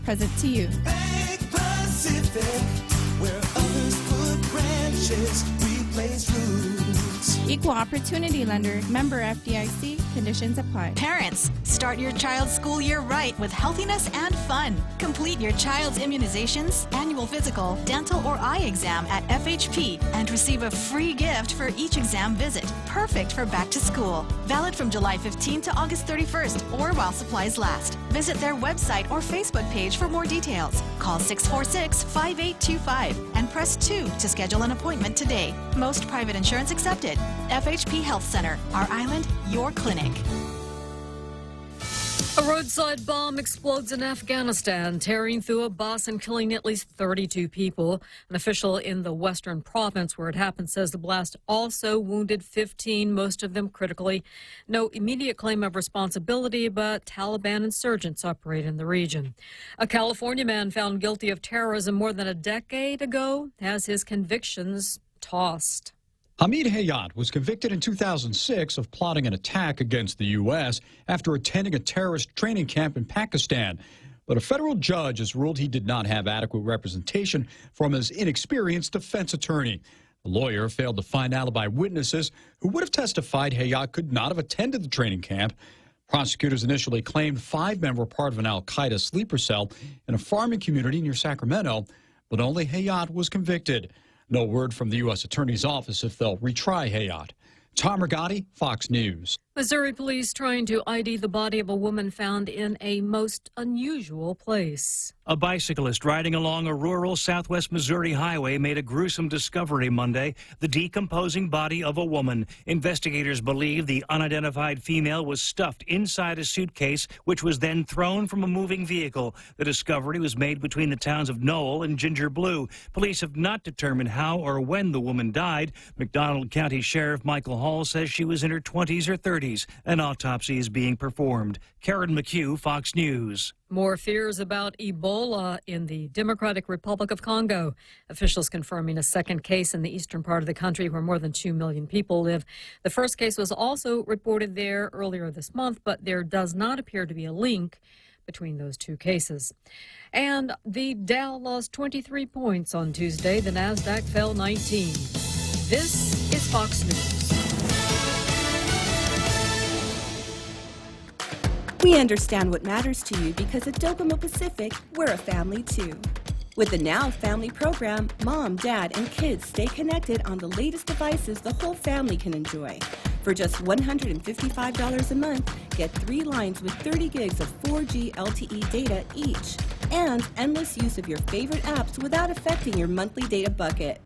present to you. Bank Pacific, where others put branches, we place roots. Equal opportunity lender, member FDIC, conditions apply. Parents, start your child's school year right with healthiness and fun. Complete your child's immunizations, annual physical, dental, or eye exam at FHP and receive a free gift for each exam visit. Perfect for back to school. Valid from July 15 to August 31st or while supplies last. Visit their website or Facebook page for more details. Call 646-5825 and press 2 to schedule an appointment today. Most private insurance accepted. FHP Health Center, our island, your clinic. A roadside bomb explodes in Afghanistan, tearing through a bus and killing at least 32 people. An official in the western province where it happened says the blast also wounded 15, most of them critically. No immediate claim of responsibility, but Taliban insurgents operate in the region. A California man found guilty of terrorism more than a decade ago has his convictions tossed. Hamid Hayat was convicted in 2006 of plotting an attack against the U.S. after attending a terrorist training camp in Pakistan. But a federal judge has ruled he did not have adequate representation from his inexperienced defense attorney. The lawyer failed to find alibi witnesses who would have testified Hayat could not have attended the training camp. Prosecutors initially claimed 5 men were part of an al-Qaeda sleeper cell in a farming community near Sacramento, but only Hayat was convicted. No word from the U.S. Attorney's Office if they'll retry Hayat. Tom Rigotti, Fox News. Missouri police trying to ID the body of a woman found in a most unusual place. A bicyclist riding along a rural southwest Missouri highway made a gruesome discovery Monday, the decomposing body of a woman. Investigators believe the unidentified female was stuffed inside a suitcase, which was then thrown from a moving vehicle. The discovery was made between the towns of Knoll and Ginger Blue. Police have not determined how or when the woman died. McDonald County Sheriff Michael Hall says she was in her 20s or 30s. An autopsy is being performed. Karen McHugh, Fox News. More fears about Ebola in the Democratic Republic of Congo. Officials confirming a second case in the eastern part of the country where more than 2 million people live. The first case was also reported there earlier this month, but there does not appear to be a link between those two cases. And the Dow lost 23 points on Tuesday. The Nasdaq fell 19. This is Fox News. We understand what matters to you because at Docomo Pacific, we're a family too. With the Now Family program, mom, dad, and kids stay connected on the latest devices the whole family can enjoy. For just $155 a month, get 3 lines with 30 gigs of 4G LTE data each, and endless use of your favorite apps without affecting your monthly data bucket.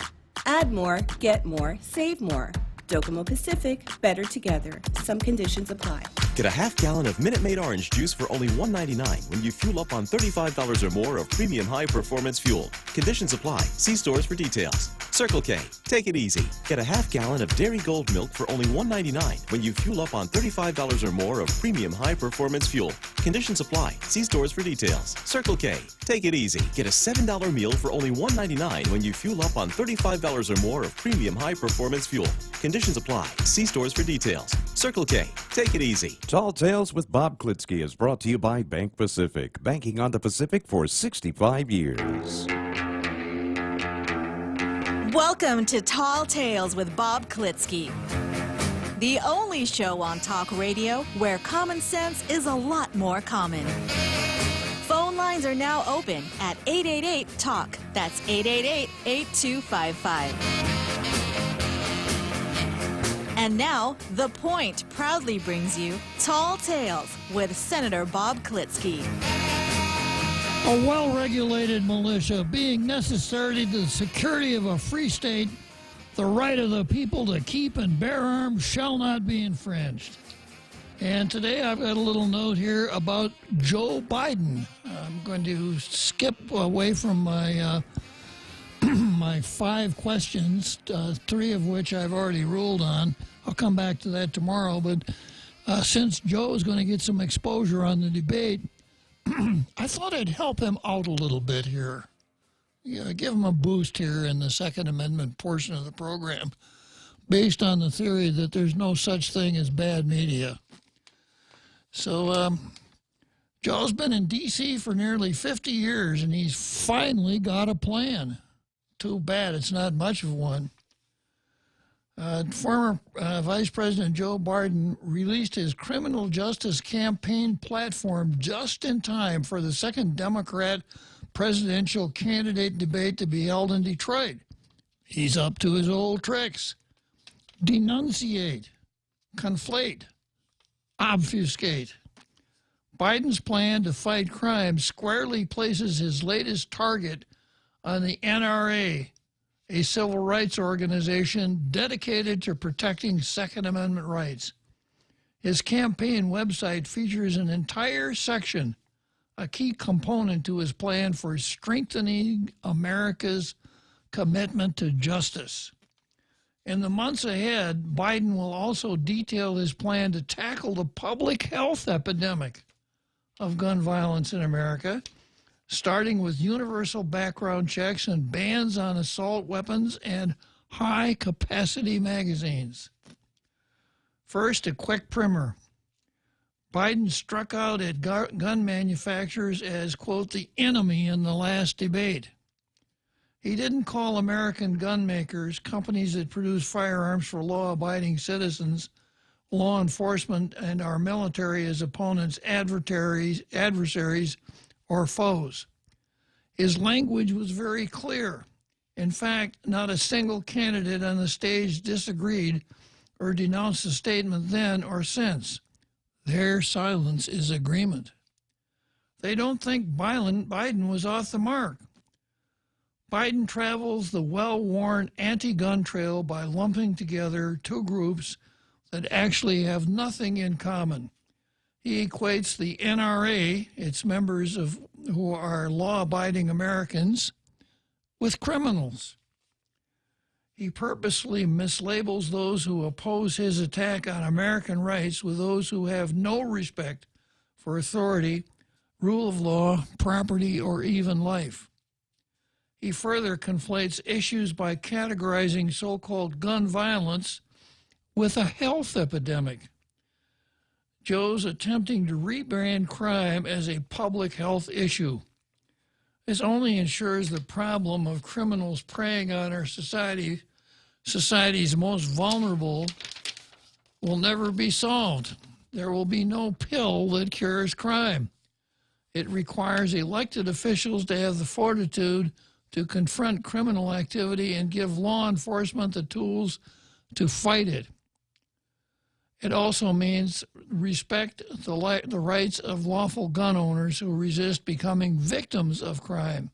Add more, get more, save more. Docomo Pacific, better together. Some conditions apply. Get a half-gallon of Minute Maid orange juice for only $1.99 when you fuel up on $35 or more of premium high-performance fuel. Conditions apply. See stores for details. Circle K. Take it easy. Get a half-gallon of Dairy Gold milk for only $1.99 when you fuel up on $35 or more of premium high-performance fuel. Conditions apply. See stores for details. Circle K. Take it easy. Get a $7 meal for only $1.99 when you fuel up on $35 or more of premium high-performance fuel. Conditions apply. See stores for details. Circle K. Take it easy. Tall Tales with Bob Klitzkie is brought to you by Bank Pacific, banking on the Pacific for 65 years. Welcome to Tall Tales with Bob Klitzkie, the only show on talk radio where common sense is a lot more common. Phone lines are now open at 888-TALK. That's 888-8255. And now, The Point proudly brings you Tall Tales with Senator Bob Klitzkie. A well-regulated militia being necessary to the security of a free state, the right of the people to keep and bear arms shall not be infringed. And today I've got a little note here about Joe Biden. I'm going to skip away from my my 5 questions, 3 of which I've already ruled on. I'll come back to that tomorrow, but since Joe is going to get some exposure on the debate, I thought I'd help him out a little bit here. Give him a boost here in the Second Amendment portion of the program, based on the theory that there's no such thing as bad media. So Joe's been in D.C. for nearly 50 years, and he's finally got a plan. Too bad it's not much of one. Former Vice President Joe Biden released his criminal justice campaign platform just in time for the second Democrat presidential candidate debate to be held in Detroit. He's up to his old tricks. Denunciate, conflate, obfuscate. Biden's plan to fight crime squarely places his latest target on the NRA, a civil rights organization dedicated to protecting Second Amendment rights. His campaign website features an entire section, a key component to his plan for strengthening America's commitment to justice. In the months ahead, Biden will also detail his plan to tackle the public health epidemic of gun violence in America, starting with universal background checks and bans on assault weapons and high-capacity magazines. First, a quick primer. Biden struck out at gun manufacturers as, quote, the enemy in the last debate. He didn't call American gun makers, companies that produce firearms for law-abiding citizens, law enforcement, and our military as opponents, adversaries, or foes. His language was very clear. In fact, not a single candidate on the stage disagreed or denounced the statement then or since. Their silence is agreement. They don't think Biden was off the mark. Biden travels the well-worn anti-gun trail by lumping together two groups that actually have nothing in common. He equates the NRA, its members who are law-abiding Americans, with criminals. He purposely mislabels those who oppose his attack on American rights with those who have no respect for authority, rule of law, property, or even life. He further conflates issues by categorizing so-called gun violence with a health epidemic. Joe's attempting to rebrand crime as a public health issue. This only ensures the problem of criminals preying on our society's most vulnerable will never be solved. There will be no pill that cures crime. It requires elected officials to have the fortitude to confront criminal activity and give law enforcement the tools to fight it. It also means respect the rights of lawful gun owners who resist becoming victims of crime.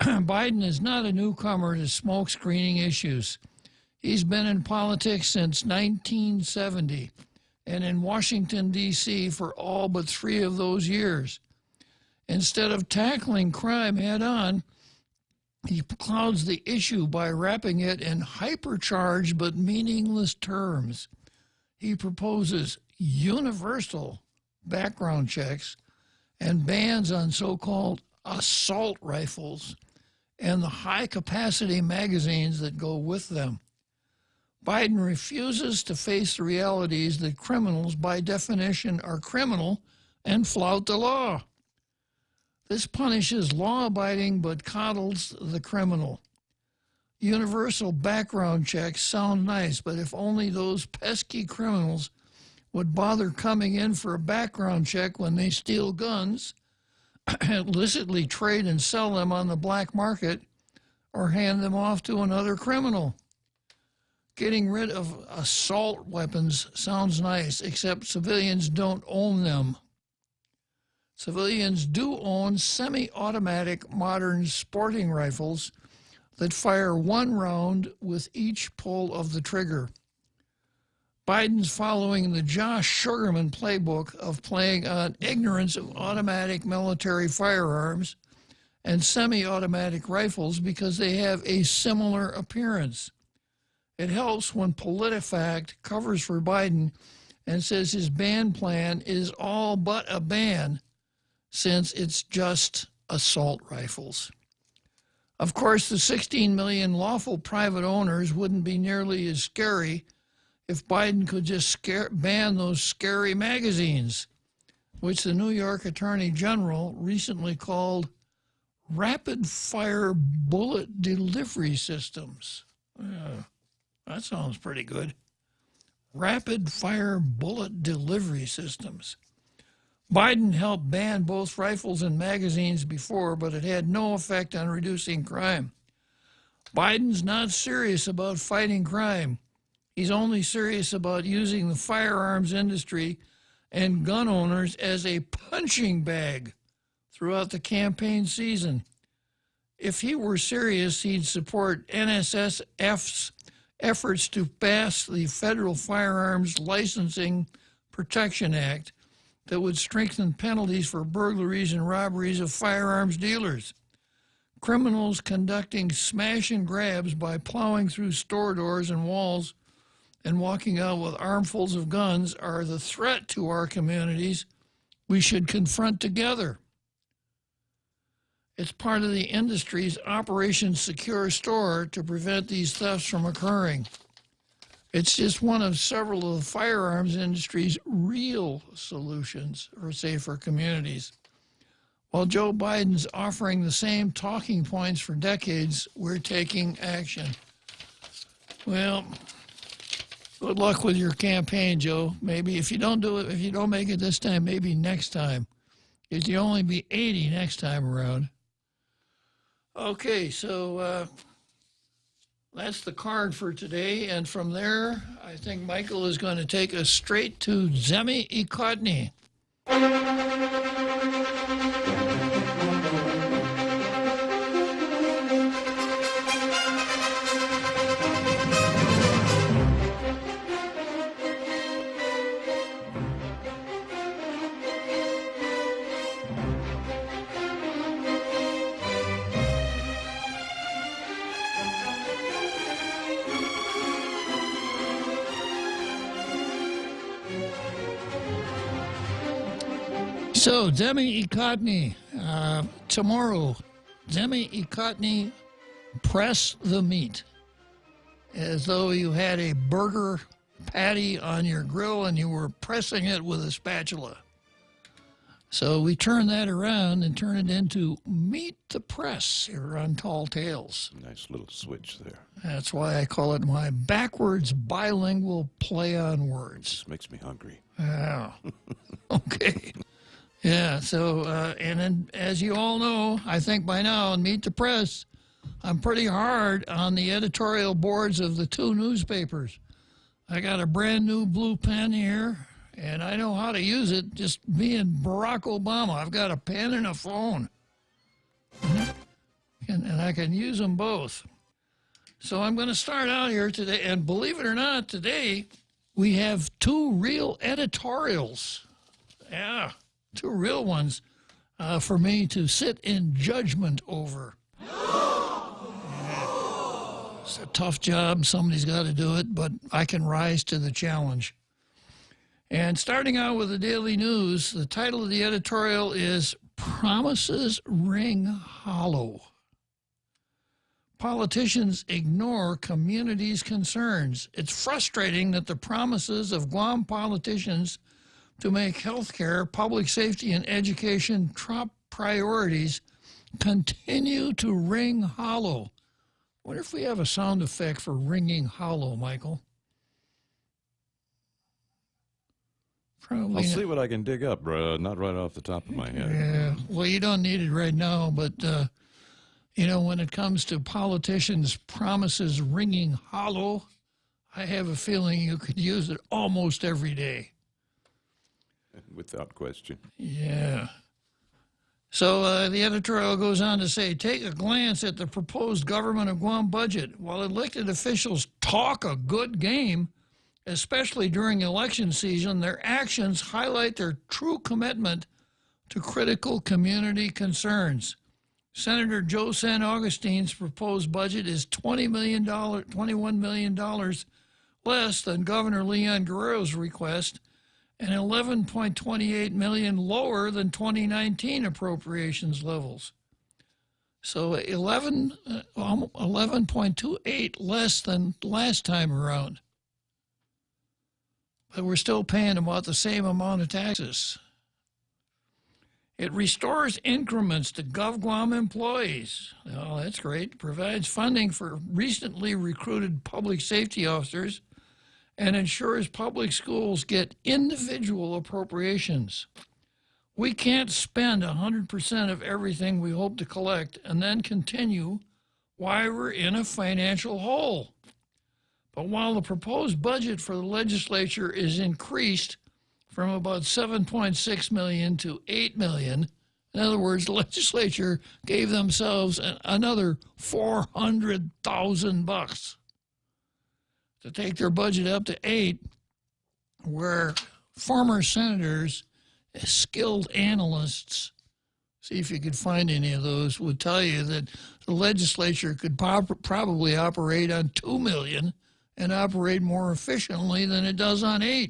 Biden is not a newcomer to smoke screening issues. He's been in politics since 1970 and in Washington, D.C. for all but 3 of those years. Instead of tackling crime head-on, he clouds the issue by wrapping it in hypercharged but meaningless terms. He proposes universal background checks and bans on so-called assault rifles and the high-capacity magazines that go with them. Biden refuses to face the realities that criminals, by definition, are criminal and flout the law. This punishes law-abiding but coddles the criminal. Universal background checks sound nice, but if only those pesky criminals would bother coming in for a background check when they steal guns, illicitly trade and sell them on the black market, or hand them off to another criminal. Getting rid of assault weapons sounds nice, except civilians don't own them. Civilians do own semi-automatic modern sporting rifles that fire 1 round with each pull of the trigger. Biden's following the Josh Sugarman playbook of playing on ignorance of automatic military firearms and semi-automatic rifles because they have a similar appearance. It helps when PolitiFact covers for Biden and says his ban plan is all but a ban since it's just assault rifles. Of course, the 16 million lawful private owners wouldn't be nearly as scary if Biden could just ban those scary magazines. which the New York Attorney General recently called rapid-fire bullet delivery systems. That sounds pretty good. Rapid-fire bullet delivery systems. Biden helped ban both rifles and magazines before, but it had no effect on reducing crime. Biden's not serious about fighting crime. He's only serious about using the firearms industry and gun owners as a punching bag throughout the campaign season. If he were serious, he'd support NSSF's efforts to pass the Federal Firearms Licensing Protection Act that would strengthen penalties for burglaries and robberies of firearms dealers. Criminals conducting smash and grabs by plowing through store doors and walls and walking out with armfuls of guns are the threat to our communities we should confront together. It's part of the industry's Operation Secure Store to prevent these thefts from occurring. It's just one of several of the firearms industry's real solutions for safer communities. While Joe Biden's offering the same talking points for decades, we're taking action. Well, good luck with your campaign, Joe. Maybe if you don't do it, if you don't make it this time, maybe next time. Because you'll only be 80 next time around. Okay, so that's the card for today. And from there, I think Michael is going to take us straight to Zemi Ikotny. So, Zemi Ikotny, tomorrow, Zemi Ikotny, press the meat as though you had a burger patty on your grill and you were pressing it with a spatula. So we turn that around and turn it into Meet the Press here on Tall Tales. Nice little switch there. That's why I call it my backwards bilingual play on words. This makes me hungry. Yeah. Okay. Yeah, so, and then, as you all know, I think by now, in Meet the Press, I'm pretty hard on the editorial boards of the two newspapers. I got a brand new blue pen here, and I know how to use it, just being Barack Obama. I've got a pen and a phone, and I can use them both. So I'm going to start out here today, and believe it or not, today we have two real editorials. Yeah. Two real ones for me to sit in judgment over. It's a tough job. Somebody's got to do it, but I can rise to the challenge. And starting out with the Daily News, the title of the editorial is Promises Ring Hollow. Politicians ignore communities' concerns. It's frustrating that the promises of Guam politicians to make health care, public safety, and education top priorities continue to ring hollow. I wonder if we have a sound effect for ringing hollow, Michael. Probably I'll not. see what I can dig up, bro. Not right off the top of my head. Yeah, well, you don't need it right now, but, you know, when it comes to politicians' promises ringing hollow, I have a feeling you could use it almost every day. Without question. Yeah. So the editorial goes on to say, take a glance at the proposed government of Guam budget. While elected officials talk a good game, especially during election season, their actions highlight their true commitment to critical community concerns. Senator Joe San Augustine's proposed budget is $21 million less than Governor Leon Guerrero's request, and $11.28 million lower than 2019 appropriations levels. So 11.28 less than last time around. But we're still paying about the same amount of taxes. It restores increments to GovGuam employees. Oh, that's great. Provides funding for recently recruited public safety officers and ensures public schools get individual appropriations. We can't spend 100% of everything we hope to collect and then continue while we're in a financial hole. But while the proposed budget for the legislature is increased from about $7.6 million to $8 million, in other words, the legislature gave themselves another $400,000 to take their budget up to $8 million, where former senators, skilled analysts, see if you could find any of those, would tell you that the legislature could probably operate on $2 million and operate more efficiently than it does on $8 million.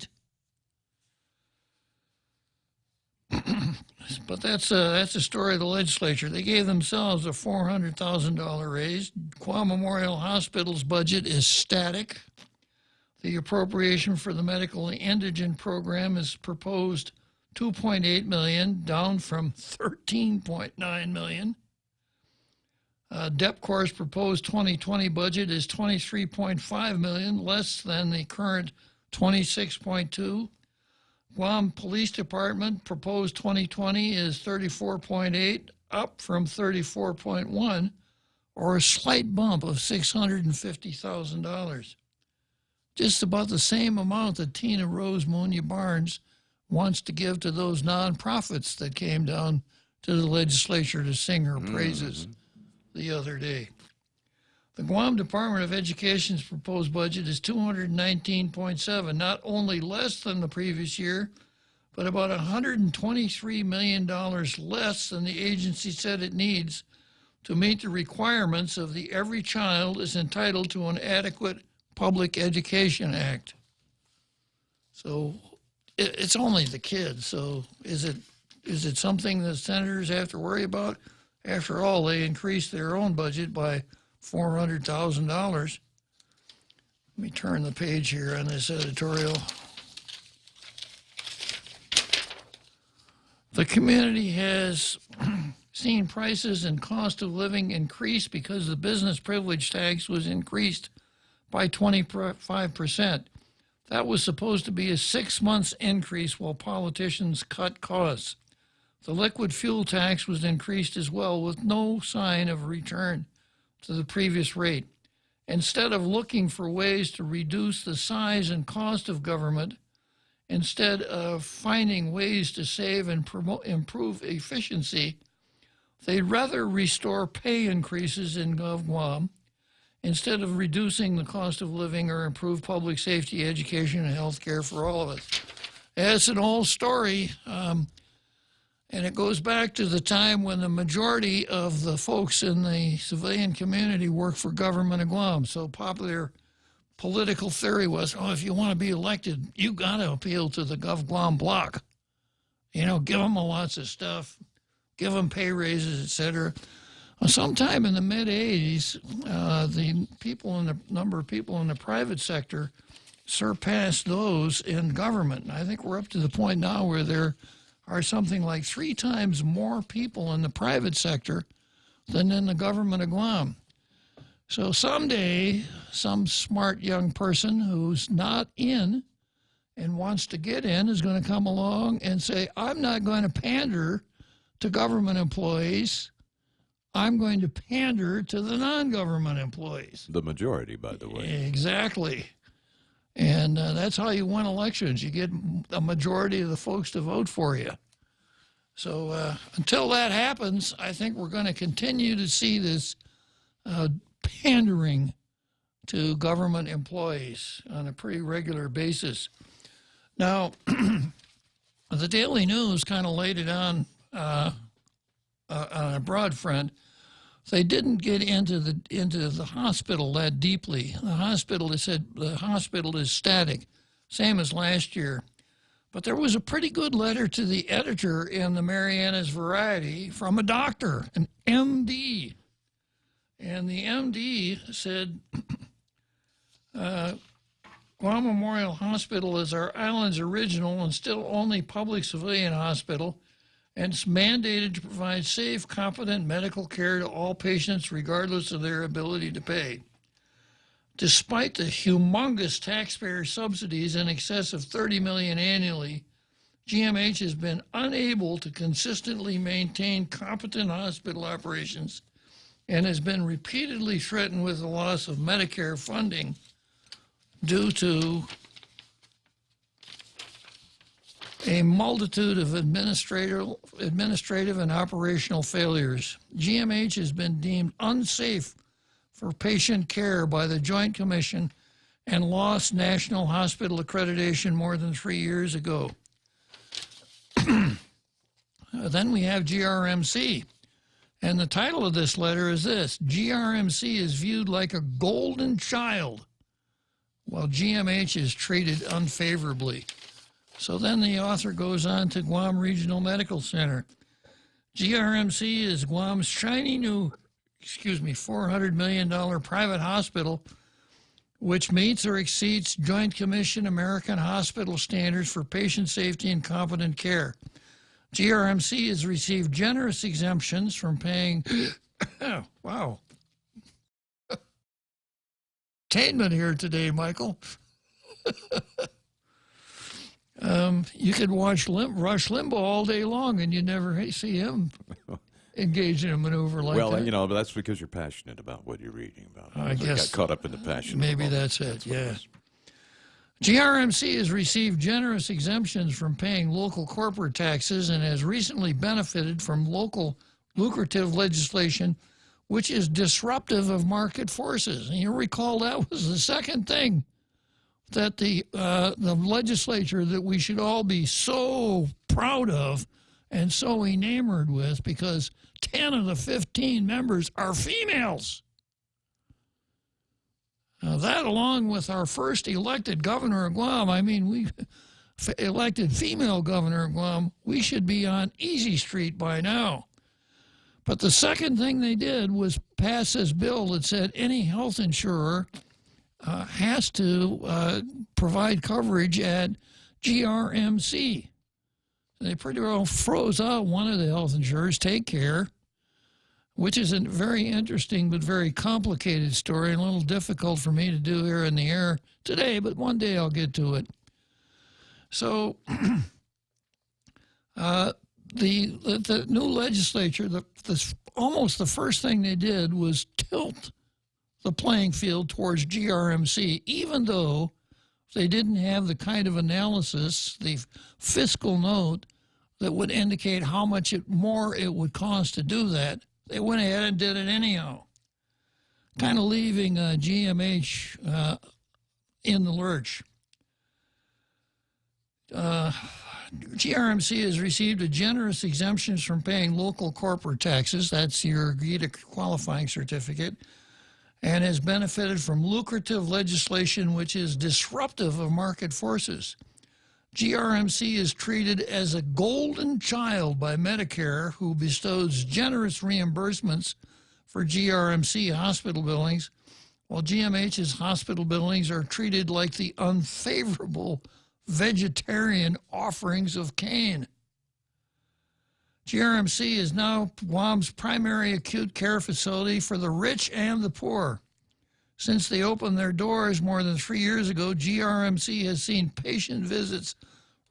But that's the story of the legislature. They gave themselves a $400,000 raise. Guam Memorial Hospital's budget is static. The appropriation for the medical indigent program is proposed $2.8 million, down from $13.9 million. DEPCOR's proposed 2020 budget is $23.5 million, less than the current $26.2. Guam Police Department proposed 2020 is $34.8, up from $34.1, or a slight bump of $650,000. Just about the same amount that Tina Rose Munya Barnes wants to give to those nonprofits that came down to the legislature to sing her praises the other day. The Guam Department of Education's proposed budget is $219.7, not only less than the previous year, but about $123 million less than the agency said it needs to meet the requirements of the Every Child is Entitled to an Adequate Public Education Act. So it's only the kids, so is it something that senators have to worry about? After all, they increased their own budget by $400,000. Let me turn the page here on this editorial. The community has seen prices and cost of living increase because the business privilege tax was increased by 25%. That was supposed to be a 6 months increase while politicians cut costs. The liquid fuel tax was increased as well, with no sign of a return to the previous rate. Instead of looking for ways to reduce the size and cost of government, instead of finding ways to save and improve efficiency, they'd rather restore pay increases in GovGuam instead of reducing the cost of living or improve public safety, education, and health care for all of us. It's an old story. And it goes back to the time when the majority of the folks in the civilian community worked for government of Guam. So popular political theory was, if you want to be elected, you got to appeal to the GovGuam bloc. You know, give them lots of stuff, give them pay raises, etc. Sometime in the mid-'80s, the number of people in the private sector surpassed those in government. And I think we're up to the point now where there are something like 3 times more people in the private sector than in the government of Guam. So someday, some smart young person who's not in and wants to get in is going to come along and say, I'm not going to pander to government employees. I'm going to pander to the non-government employees. The majority, by the way. Exactly. And that's how you win elections. You get a majority of the folks to vote for you. So until that happens, I think we're going to continue to see this pandering to government employees on a pretty regular basis. Now, the Daily News kind of laid it on a broad front. They didn't get into the hospital that deeply. The hospital, they said, the hospital is static, same as last year. But there was a pretty good letter to the editor in the Mariana's Variety from a doctor, an MD. And the MD said, Guam Memorial Hospital is our island's original and still only public civilian hospital, and it's mandated to provide safe, competent medical care to all patients regardless of their ability to pay. Despite the humongous taxpayer subsidies in excess of $30 million annually, GMH has been unable to consistently maintain competent hospital operations and has been repeatedly threatened with the loss of Medicare funding due to a multitude of administrative and operational failures. GMH has been deemed unsafe for patient care by the Joint Commission and lost national hospital accreditation more than 3 years ago. Then we have GRMC. And the title of this letter is this: GRMC is viewed like a golden child, while GMH is treated unfavorably. So then the author goes on to Guam Regional Medical Center. GRMC is Guam's shiny new, $400 million private hospital, which meets or exceeds Joint Commission American hospital standards for patient safety and competent care. GRMC has received generous exemptions from paying, wow, attainment here today, Michael. You could watch Rush Limbaugh all day long and you never see him engage in a maneuver like that. Well, you know, but that's because you're passionate about what you're reading about. I guess got caught up in the passion. Maybe that's it, yeah. GRMC has received generous exemptions from paying local corporate taxes and has recently benefited from local lucrative legislation which is disruptive of market forces. And you recall that was the second thing that the legislature that we should all be so proud of and so enamored with, because 10 of the 15 members are females. Now that, along with our first elected governor of Guam, we elected female governor of Guam, we should be on easy street by now. But the second thing they did was pass this bill that said any health insurer has to provide coverage at GRMC. They pretty well froze out one of the health insurers, Take Care, which is a very interesting but very complicated story and a little difficult for me to do here in the air today, but one day I'll get to it. So the new legislature, almost the first thing they did was tilt the playing field towards GRMC, even though they didn't have the kind of analysis, the fiscal note, that would indicate how much more it would cost to do that. They went ahead and did it anyhow, kind of leaving GMH in the lurch. GRMC has received a generous exemptions from paying local corporate taxes. That's your GITA qualifying certificate, and has benefited from lucrative legislation which is disruptive of market forces. GRMC is treated as a golden child by Medicare, who bestows generous reimbursements for GRMC hospital billings, while GMH's hospital billings are treated like the unfavorable vegetarian offerings of Cain. GRMC is now Guam's primary acute care facility for the rich and the poor. Since they opened their doors more than 3 years ago, GRMC has seen patient visits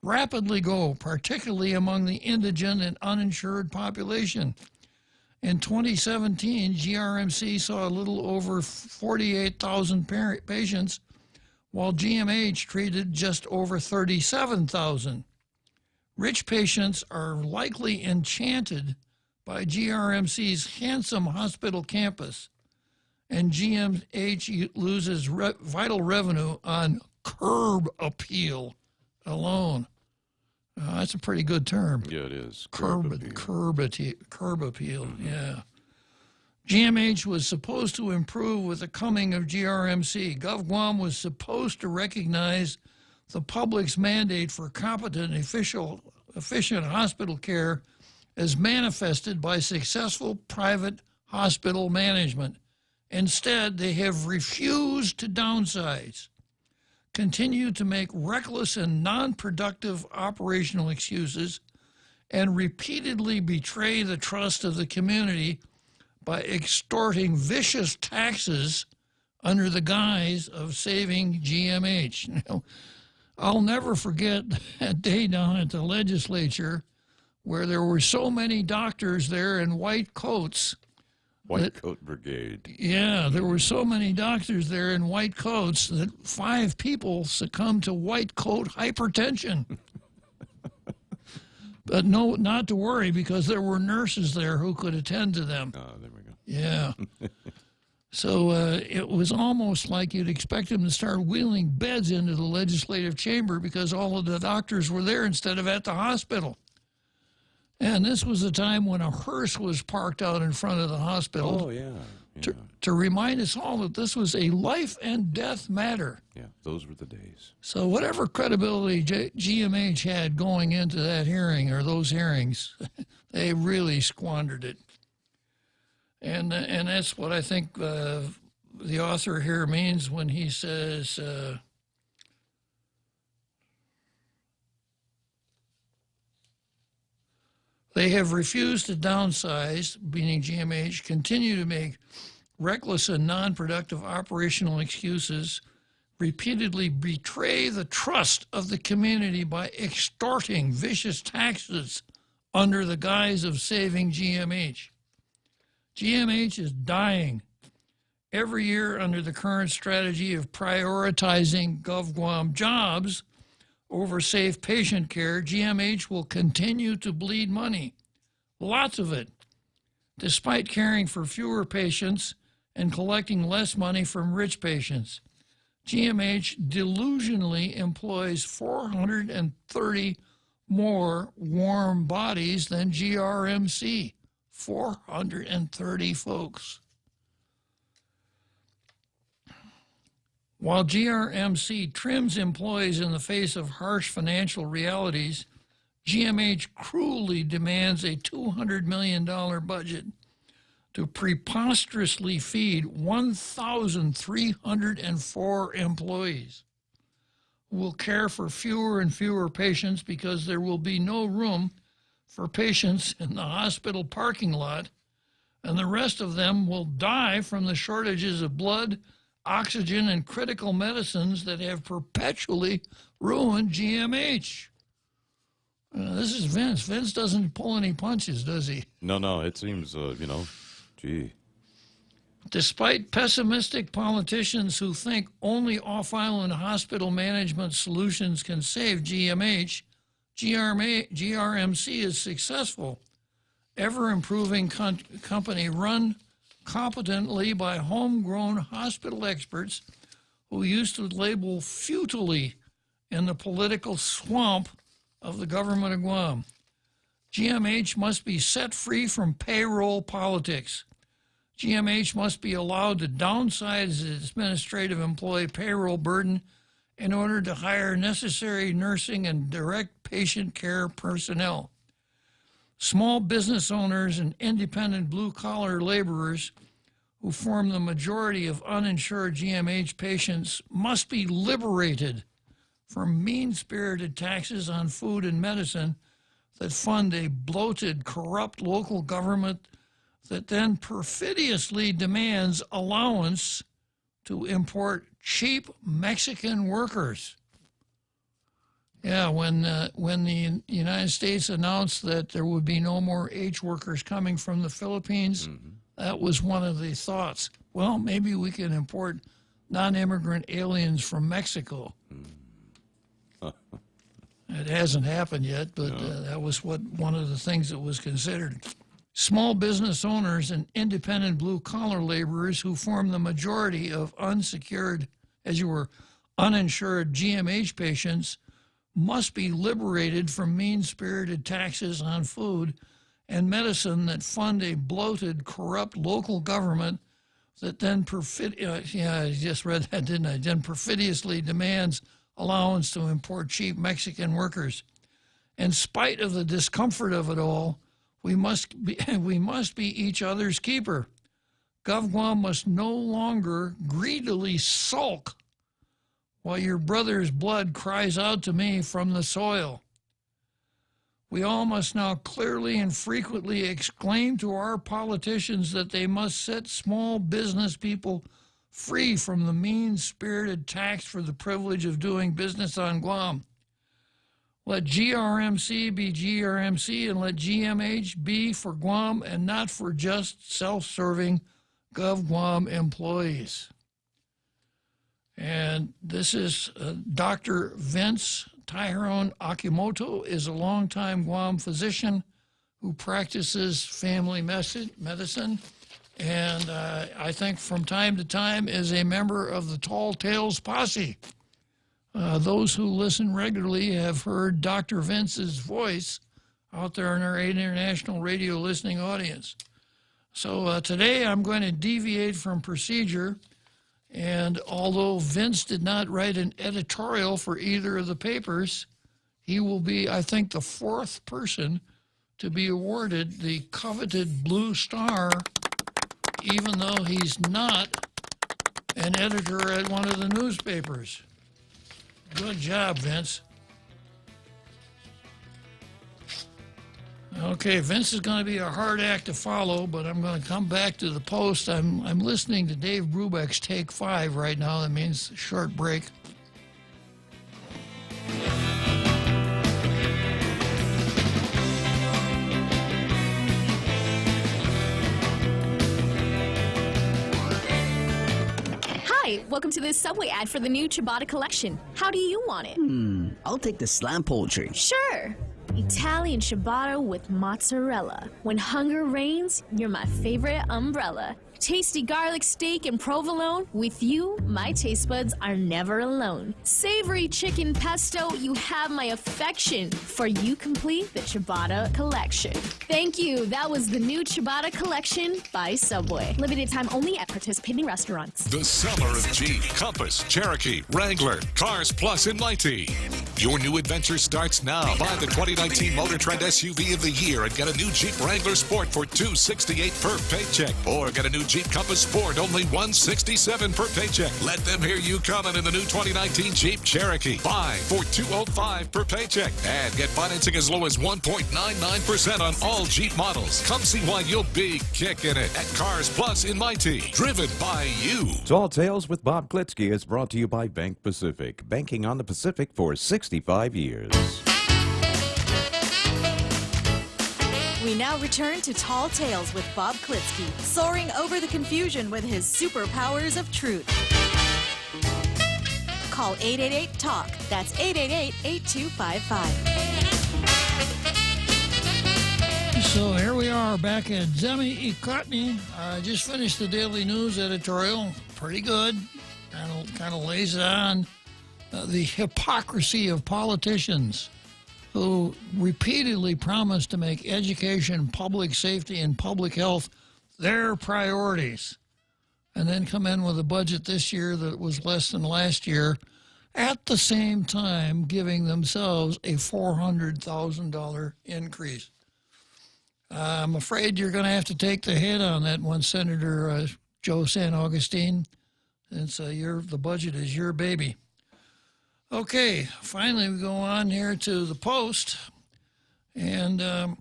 rapidly go, particularly among the indigent and uninsured population. In 2017, GRMC saw a little over 48,000 patients, while GMH treated just over 37,000. Rich patients are likely enchanted by GRMC's handsome hospital campus, and GMH loses vital revenue on curb appeal alone. That's a pretty good term. Yeah, it is. Curb appeal, yeah. GMH was supposed to improve with the coming of GRMC. GovGuam was supposed to recognize the public's mandate for competent, efficient hospital care as manifested by successful private hospital management. Instead, they have refused to downsize, continue to make reckless and non-productive operational excuses, and repeatedly betray the trust of the community by extorting vicious taxes under the guise of saving GMH. You know, I'll never forget that day down at the legislature where there were so many doctors there in white coats. White Coat Brigade. Yeah, there were so many doctors there in white coats that 5 people succumbed to white coat hypertension. But no, not to worry, because there were nurses there who could attend to them. Oh, there we go. Yeah. So it was almost like you'd expect them to start wheeling beds into the legislative chamber because all of the doctors were there instead of at the hospital. And this was the time when a hearse was parked out in front of the hospital. Oh, yeah. To remind us all that this was a life and death matter. Yeah, those were the days. So whatever credibility GMH had going into that hearing or those hearings, they really squandered it. And that's what I think the author here means when he says, they have refused to downsize, meaning GMH, continue to make reckless and non-productive operational excuses, repeatedly betray the trust of the community by extorting vicious taxes under the guise of saving GMH. GMH is dying. Every year under the current strategy of prioritizing GovGuam jobs over safe patient care, GMH will continue to bleed money, lots of it, despite caring for fewer patients and collecting less money from rich patients. GMH delusionally employs 430 more warm bodies than GRMC. 430 folks. While GRMC trims employees in the face of harsh financial realities, GMH cruelly demands a $200 million budget to preposterously feed 1,304 employees who will care for fewer and fewer patients because there will be no room for patients in the hospital parking lot, and the rest of them will die from the shortages of blood, oxygen, and critical medicines that have perpetually ruined GMH. This is Vince. Vince doesn't pull any punches, does he? No, it seems, gee. Despite pessimistic politicians who think only off-island hospital management solutions can save GMH, GRMC is successful, ever-improving company run competently by homegrown hospital experts who used to label futilely in the political swamp of the government of Guam. GMH must be set free from payroll politics. GMH must be allowed to downsize its administrative employee payroll burden in order to hire necessary nursing and direct patient care personnel. Small business owners and independent blue-collar laborers who form the majority of uninsured GMH patients must be liberated from mean-spirited taxes on food and medicine that fund a bloated, corrupt local government that then perfidiously demands allowance to import cheap Mexican workers. Yeah, when the United States announced that there would be no more H workers coming from the Philippines, that was one of the thoughts. Well, maybe we can import non-immigrant aliens from Mexico. It hasn't happened yet, but that was one of the things that was considered. Small business owners and independent blue-collar laborers who form the majority of uninsured GMH patients must be liberated from mean-spirited taxes on food and medicine that fund a bloated, corrupt local government that then I just read that, didn't I? Then perfidiously demands allowance to import cheap Mexican workers. In spite of the discomfort of it all, we must be each other's keeper. GovGuam must no longer greedily sulk while your brother's blood cries out to me from the soil. We all must now clearly and frequently exclaim to our politicians that they must set small business people free from the mean-spirited tax for the privilege of doing business on Guam. Let GRMC be GRMC and let GMH be for Guam and not for just self-serving GovGuam employees. And this is Dr. Vince Tyrone Akimoto is a longtime Guam physician who practices family medicine, and I think from time to time is a member of the Tall Tales Posse. Those who listen regularly have heard Dr. Vince's voice out there in our international radio listening audience. So today I'm going to deviate from procedure, and although Vince did not write an editorial for either of the papers, he will be, I think, the fourth person to be awarded the coveted Blue Star, even though he's not an editor at one of the newspapers. Good job, Vince. Okay, Vince is going to be a hard act to follow, but I'm going to come back to the Post. I'm listening to Dave Brubeck's Take 5 right now. That means short break. Hi, welcome to this Subway ad for the new ciabatta collection. How do you want it? I'll take the slam poultry. Sure. Italian ciabatta with mozzarella. When hunger reigns, you're my favorite umbrella. Tasty garlic steak and provolone. With you, my taste buds are never alone. Savory chicken pesto, you have my affection. For you complete the ciabatta collection. Thank you. That was the new ciabatta collection by Subway. Limited time only at participating restaurants. The summer of Jeep, Compass, Cherokee, Wrangler, Cars Plus, and Mighty. Your new adventure starts now. Buy the 2019 Motor Trend SUV of the year and get a new Jeep Wrangler Sport for $268 per paycheck. Or get a new Jeep Compass Sport, only $167 per paycheck. Let them hear you coming in the new 2019 Jeep Cherokee. Buy for $205 per paycheck. And get financing as low as 1.99% on all Jeep models. Come see why you'll be kicking it at Cars Plus in Mighty. Driven by you. Tall Tales with Bob Klitzkie is brought to you by Bank Pacific. Banking on the Pacific for 65 years. We now return to Tall Tales with Bob Klitzkie, soaring over the confusion with his superpowers of truth. Call 888-TALK. That's 888-8255. So here we are back at Zemi Ikotny. I just finished the Daily News editorial. Pretty good. Kind of lays it on the hypocrisy of politicians who repeatedly promised to make education, public safety, and public health their priorities, and then come in with a budget this year that was less than last year, at the same time giving themselves a $400,000 increase. I'm afraid you're going to have to take the hit on that one, Senator Joe San Augustine, since the budget is your baby. Okay, finally we go on here to the Post, and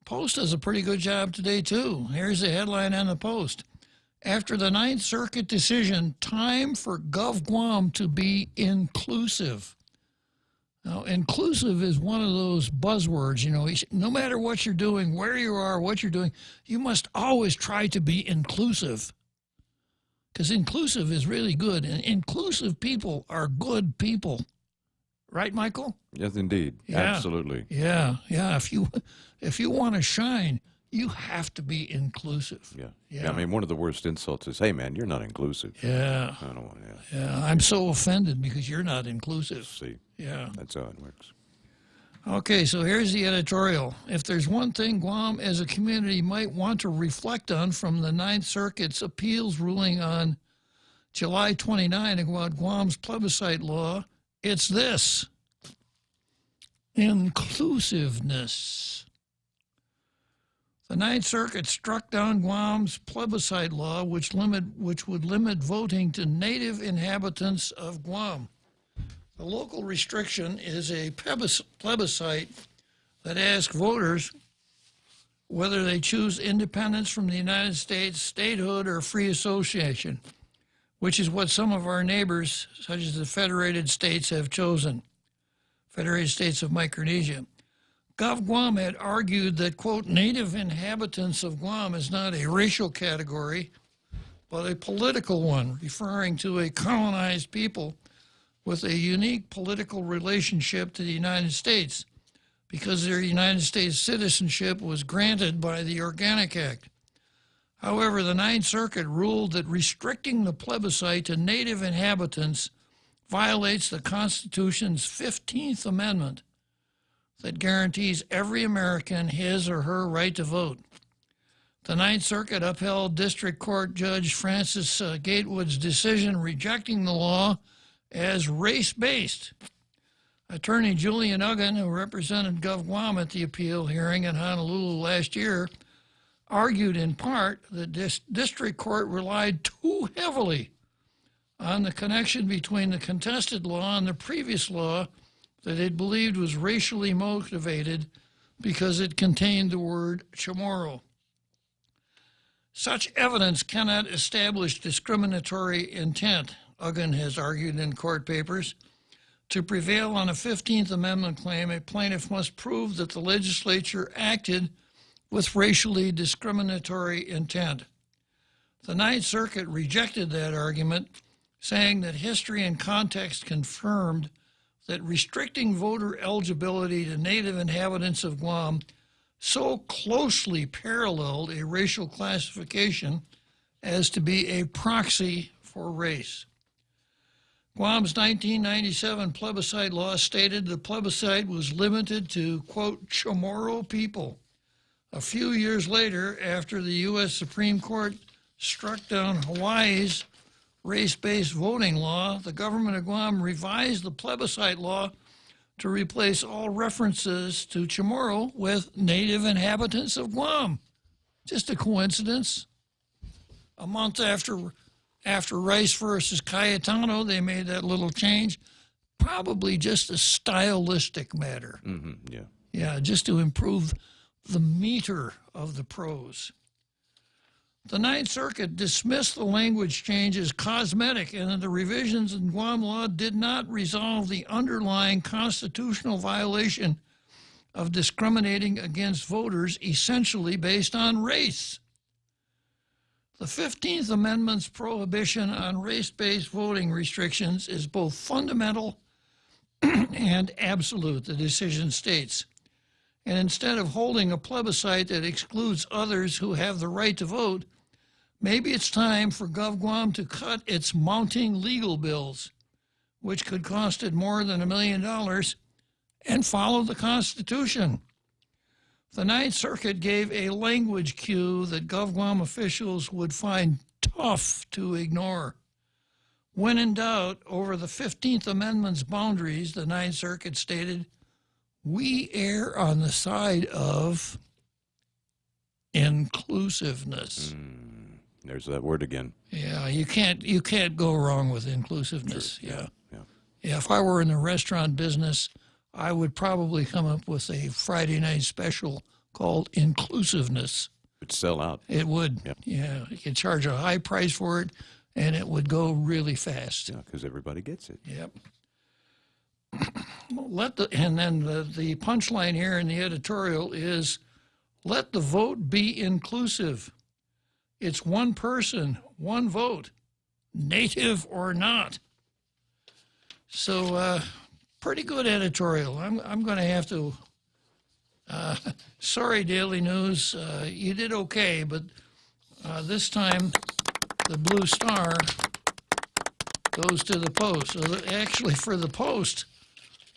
Post does a pretty good job today too. Here's the headline on the Post. After the Ninth Circuit decision, time for GovGuam to be inclusive. Now, inclusive is one of those buzzwords, you know. No matter what you're doing, where you are, what you're doing, you must always try to be inclusive. Because inclusive is really good, and inclusive people are good people. Right, Michael? Yes, indeed. Yeah. Absolutely. Yeah. If you want to shine, you have to be inclusive. Yeah. I mean, one of the worst insults is, hey, man, you're not inclusive. Yeah. I don't want to. Yeah, I'm so offended because you're not inclusive. See. Yeah. That's how it works. Okay, so here's the editorial. If there's one thing Guam as a community might want to reflect on from the Ninth Circuit's appeals ruling on July 29 about Guam's plebiscite law, it's this: inclusiveness. The Ninth Circuit struck down Guam's plebiscite law, which would limit voting to native inhabitants of Guam. The local restriction is a plebiscite that asks voters whether they choose independence from the United States, statehood, or free association, which is what some of our neighbors, such as the Federated States, have chosen. Federated States of Micronesia. Gov Guam had argued that, quote, native inhabitants of Guam is not a racial category, but a political one, referring to a colonized people with a unique political relationship to the United States because their United States citizenship was granted by the Organic Act. However, the Ninth Circuit ruled that restricting the plebiscite to native inhabitants violates the Constitution's 15th Amendment that guarantees every American his or her right to vote. The Ninth Circuit upheld District Court Judge Francis Gatewood's decision rejecting the law as race-based. Attorney Julian Uggan, who represented Gov Guam at the appeal hearing in Honolulu last year, argued in part that this district court relied too heavily on the connection between the contested law and the previous law that it believed was racially motivated because it contained the word Chamorro. Such evidence cannot establish discriminatory intent, Uggan has argued in court papers. To prevail on a 15th Amendment claim, a plaintiff must prove that the legislature acted with racially discriminatory intent. The Ninth Circuit rejected that argument, saying that history and context confirmed that restricting voter eligibility to native inhabitants of Guam so closely paralleled a racial classification as to be a proxy for race. Guam's 1997 plebiscite law stated the plebiscite was limited to, quote, Chamorro people. A few years later, after the U.S. Supreme Court struck down Hawaii's race-based voting law, the government of Guam revised the plebiscite law to replace all references to Chamorro with native inhabitants of Guam. Just a coincidence. A month after Rice versus Cayetano, they made that little change. Probably just a stylistic matter. Yeah. Yeah, just to improve the meter of the prose. The Ninth Circuit dismissed the language change as cosmetic and that the revisions in Guam law did not resolve the underlying constitutional violation of discriminating against voters essentially based on race. The 15th Amendment's prohibition on race-based voting restrictions is both fundamental and absolute, the decision states. And instead of holding a plebiscite that excludes others who have the right to vote, maybe it's time for Gov Guam to cut its mounting legal bills, which could cost it more than $1 million, and follow the Constitution. The Ninth Circuit gave a language cue that Gov Guam officials would find tough to ignore. When in doubt over the 15th Amendment's boundaries, the Ninth Circuit stated, we err on the side of inclusiveness. There's that word again. Yeah, you can't go wrong with inclusiveness. Sure. Yeah, if I were in the restaurant business, I would probably come up with a Friday night special called Inclusiveness. It'd sell out. It would. Yep. Yeah, you could charge a high price for it, and it would go really fast. Yeah, because everybody gets it. Yep. And then the punchline here in the editorial is, let the vote be inclusive. It's one person, one vote, native or not. So, pretty good editorial. I'm going to have to, sorry, Daily News, you did okay, but this time the blue star goes to the Post. So actually for the Post,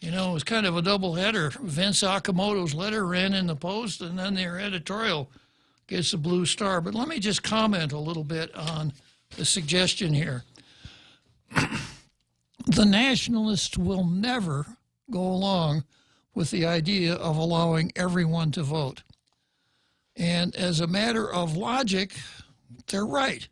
you know, it was kind of a double header. Vince Okamoto's letter ran in the Post, and then their editorial gets a blue star. But let me just comment a little bit on the suggestion here. The nationalists will never go along with the idea of allowing everyone to vote. And as a matter of logic, they're right.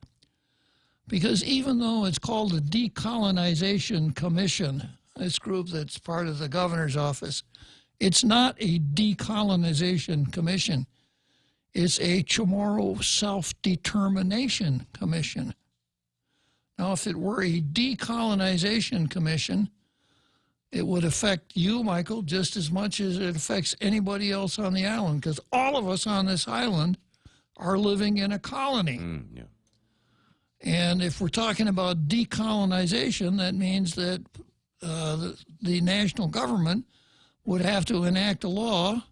Because even though it's called the Decolonization Commission, this group that's part of the governor's office, It's not a decolonization commission. It's a Chamorro Self-Determination Commission. Now, if it were a decolonization commission, it would affect you, Michael, just as much as it affects anybody else on the island, because all of us on this island are living in a colony. Yeah. And if we're talking about decolonization, that means that the national government would have to enact a law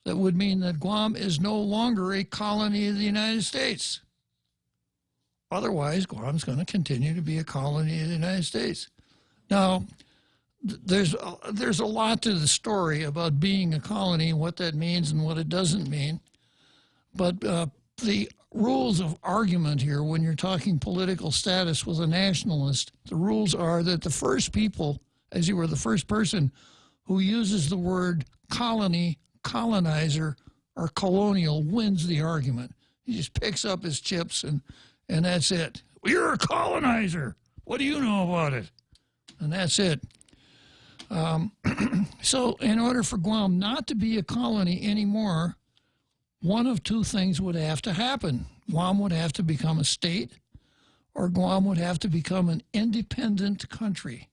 that would mean that Guam is no longer a colony of the United States. Otherwise, Guam's going to continue to be a colony of the United States. Now, there's a lot to the story about being a colony, what that means and what it doesn't mean. But the rules of argument here, when you're talking political status with a nationalist, the rules are that the first people, as you were the first person who uses the word colony, colonizer, or colonial, wins the argument. He just picks up his chips and that's it. Well, you're a colonizer. What do you know about it? And that's it. So in order for Guam not to be a colony anymore, one of two things would have to happen. Guam would have to become a state, or Guam would have to become an independent country.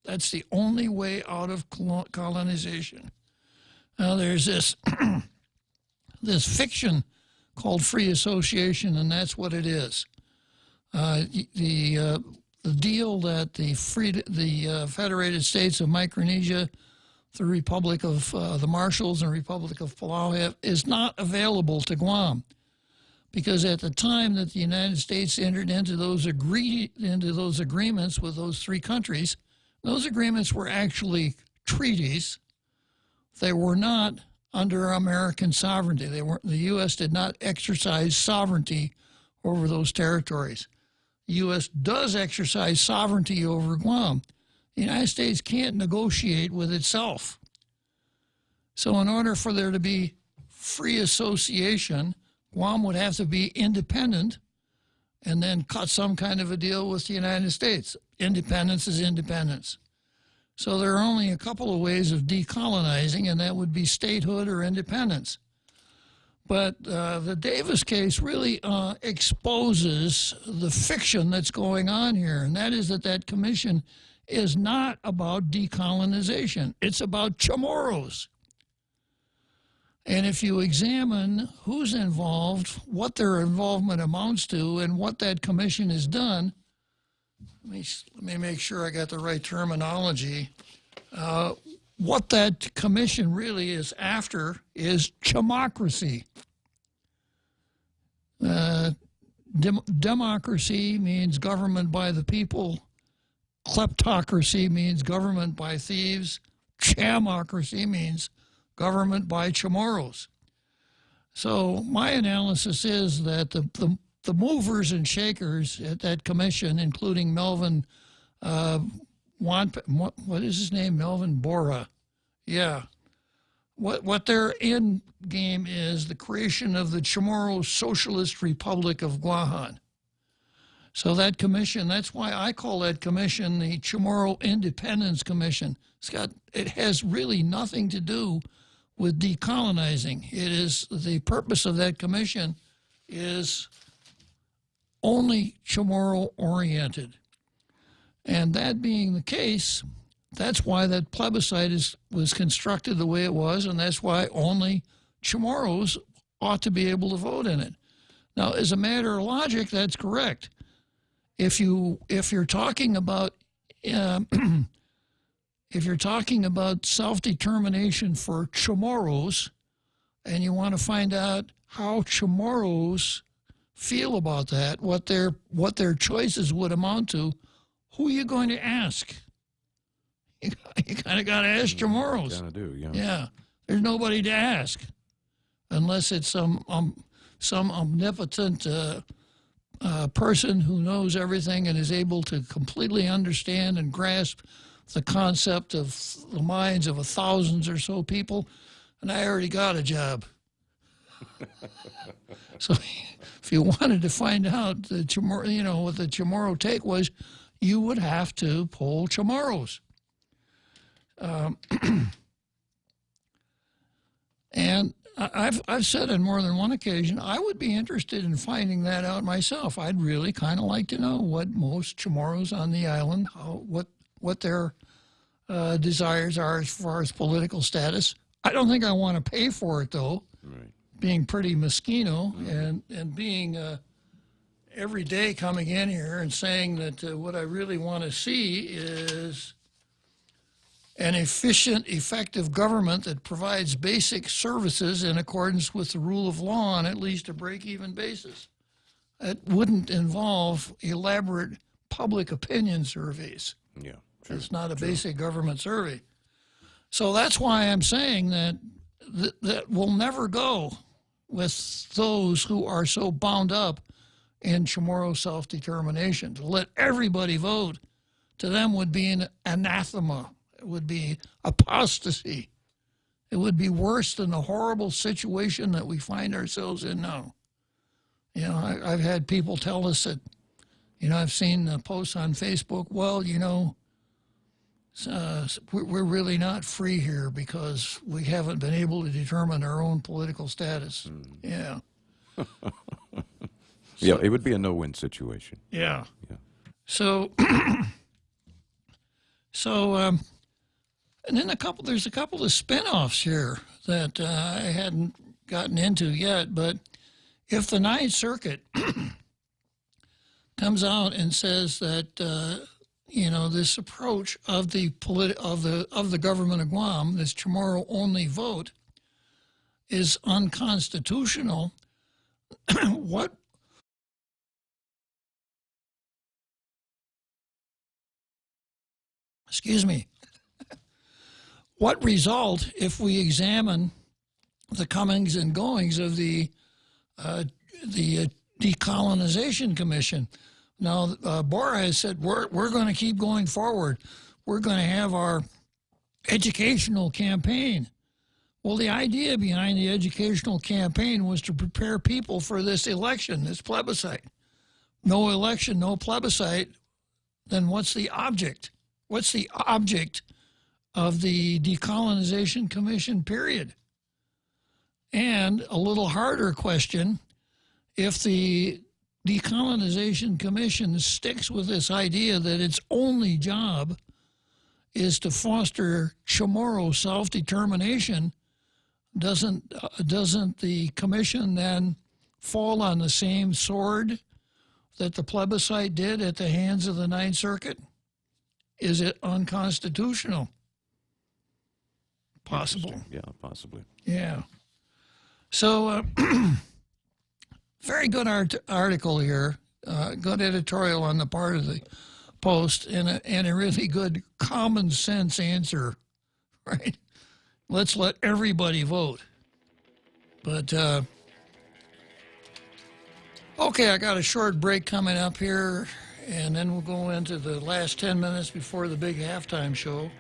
That's the only way out of colonization. Now, there's this this fiction called free association, and that's what it is. The deal that the Federated States of Micronesia, the Republic of the Marshalls and Republic of Palau have is not available to Guam, because at the time that the United States entered into those agreements with those three countries, those agreements were actually treaties. They were not under American sovereignty. The U.S. did not exercise sovereignty over those territories. The U.S. does exercise sovereignty over Guam. The United States can't negotiate with itself. So in order for there to be free association, Guam would have to be independent and then cut some kind of a deal with the United States. Independence is independence. So there are only a couple of ways of decolonizing, and that would be statehood or independence. But the Davis case really exposes the fiction that's going on here, and that is that commission is not about decolonization. It's about Chamorros. And if you examine who's involved, what their involvement amounts to, and what that commission has done, let me make sure I got the right terminology. What that commission really is after is chamocracy. Democracy means government by the people. Kleptocracy means government by thieves. Chamocracy means government by Chamorros. So my analysis is that the movers and shakers at that commission, including Melvin, what is his name? Melvin Bora. Yeah. What their end game is the creation of the Chamorro Socialist Republic of Guahan. So that commission, that's why I call that commission the Chamorro Independence Commission. It has really nothing to do with decolonizing. It is the purpose of that commission is only Chamorro oriented. And that being the case, that's why that plebiscite was constructed the way it was, and that's why only Chamorros ought to be able to vote in it. Now, as a matter of logic, that's correct. If you're talking about self-determination for Chamorros, and you want to find out how Chamorros feel about that, what their choices would amount to, who are you going to ask? You kind of got to ask Chamorros. Kind of do, yeah. Yeah, there's nobody to ask, unless it's some omnipotent person who knows everything and is able to completely understand and grasp the concept of the minds of thousands or so people, and I already got a job. So if you wanted to find out the Chamorro, what the Chamorro take was, you would have to poll Chamorros. And I've said on more than one occasion, I would be interested in finding that out myself. I'd really kind of like to know what most Chamorros on the island, what their desires are as far as political status. I don't think I want to pay for it, though, right. Being pretty Moschino and being every day coming in here and saying that what I really want to see is an efficient, effective government that provides basic services in accordance with the rule of law on at least a break-even basis. It wouldn't involve elaborate public opinion surveys. Yeah, sure, it's not a basic government survey. So that's why I'm saying that that will never go with those who are so bound up in Chamorro self-determination. To let everybody vote, to them would be an anathema. It would be apostasy. It would be worse than the horrible situation that we find ourselves in now. You know, I've had people tell us that, you know, I've seen posts on Facebook, well, you know, we're really not free here because we haven't been able to determine our own political status. Yeah. Yeah, it would be a no-win situation. Yeah. Yeah. So, and then there's a couple of spin-offs here that I hadn't gotten into yet, but if the Ninth Circuit comes out and says that, you know, this approach of the government of Guam, this Chamorro-only vote, is unconstitutional, what result if we examine the comings and goings of the Decolonization Commission? Now, Bora has said, we're going to keep going forward. We're going to have our educational campaign. Well, the idea behind the educational campaign was to prepare people for this election, this plebiscite. No election, no plebiscite, then what's the object? What's the object of the Decolonization Commission, period? And a little harder question, if the Decolonization Commission sticks with this idea that its only job is to foster Chamorro self-determination, doesn't the commission then fall on the same sword that the plebiscite did at the hands of the Ninth Circuit? Is it unconstitutional? Possible. Yeah, possibly. Yeah. So, very good article here, good editorial on the part of the Post, and a really good common sense answer, right? Let's let everybody vote. But, okay, I got a short break coming up here, and then we'll go into the last 10 minutes before the big halftime show.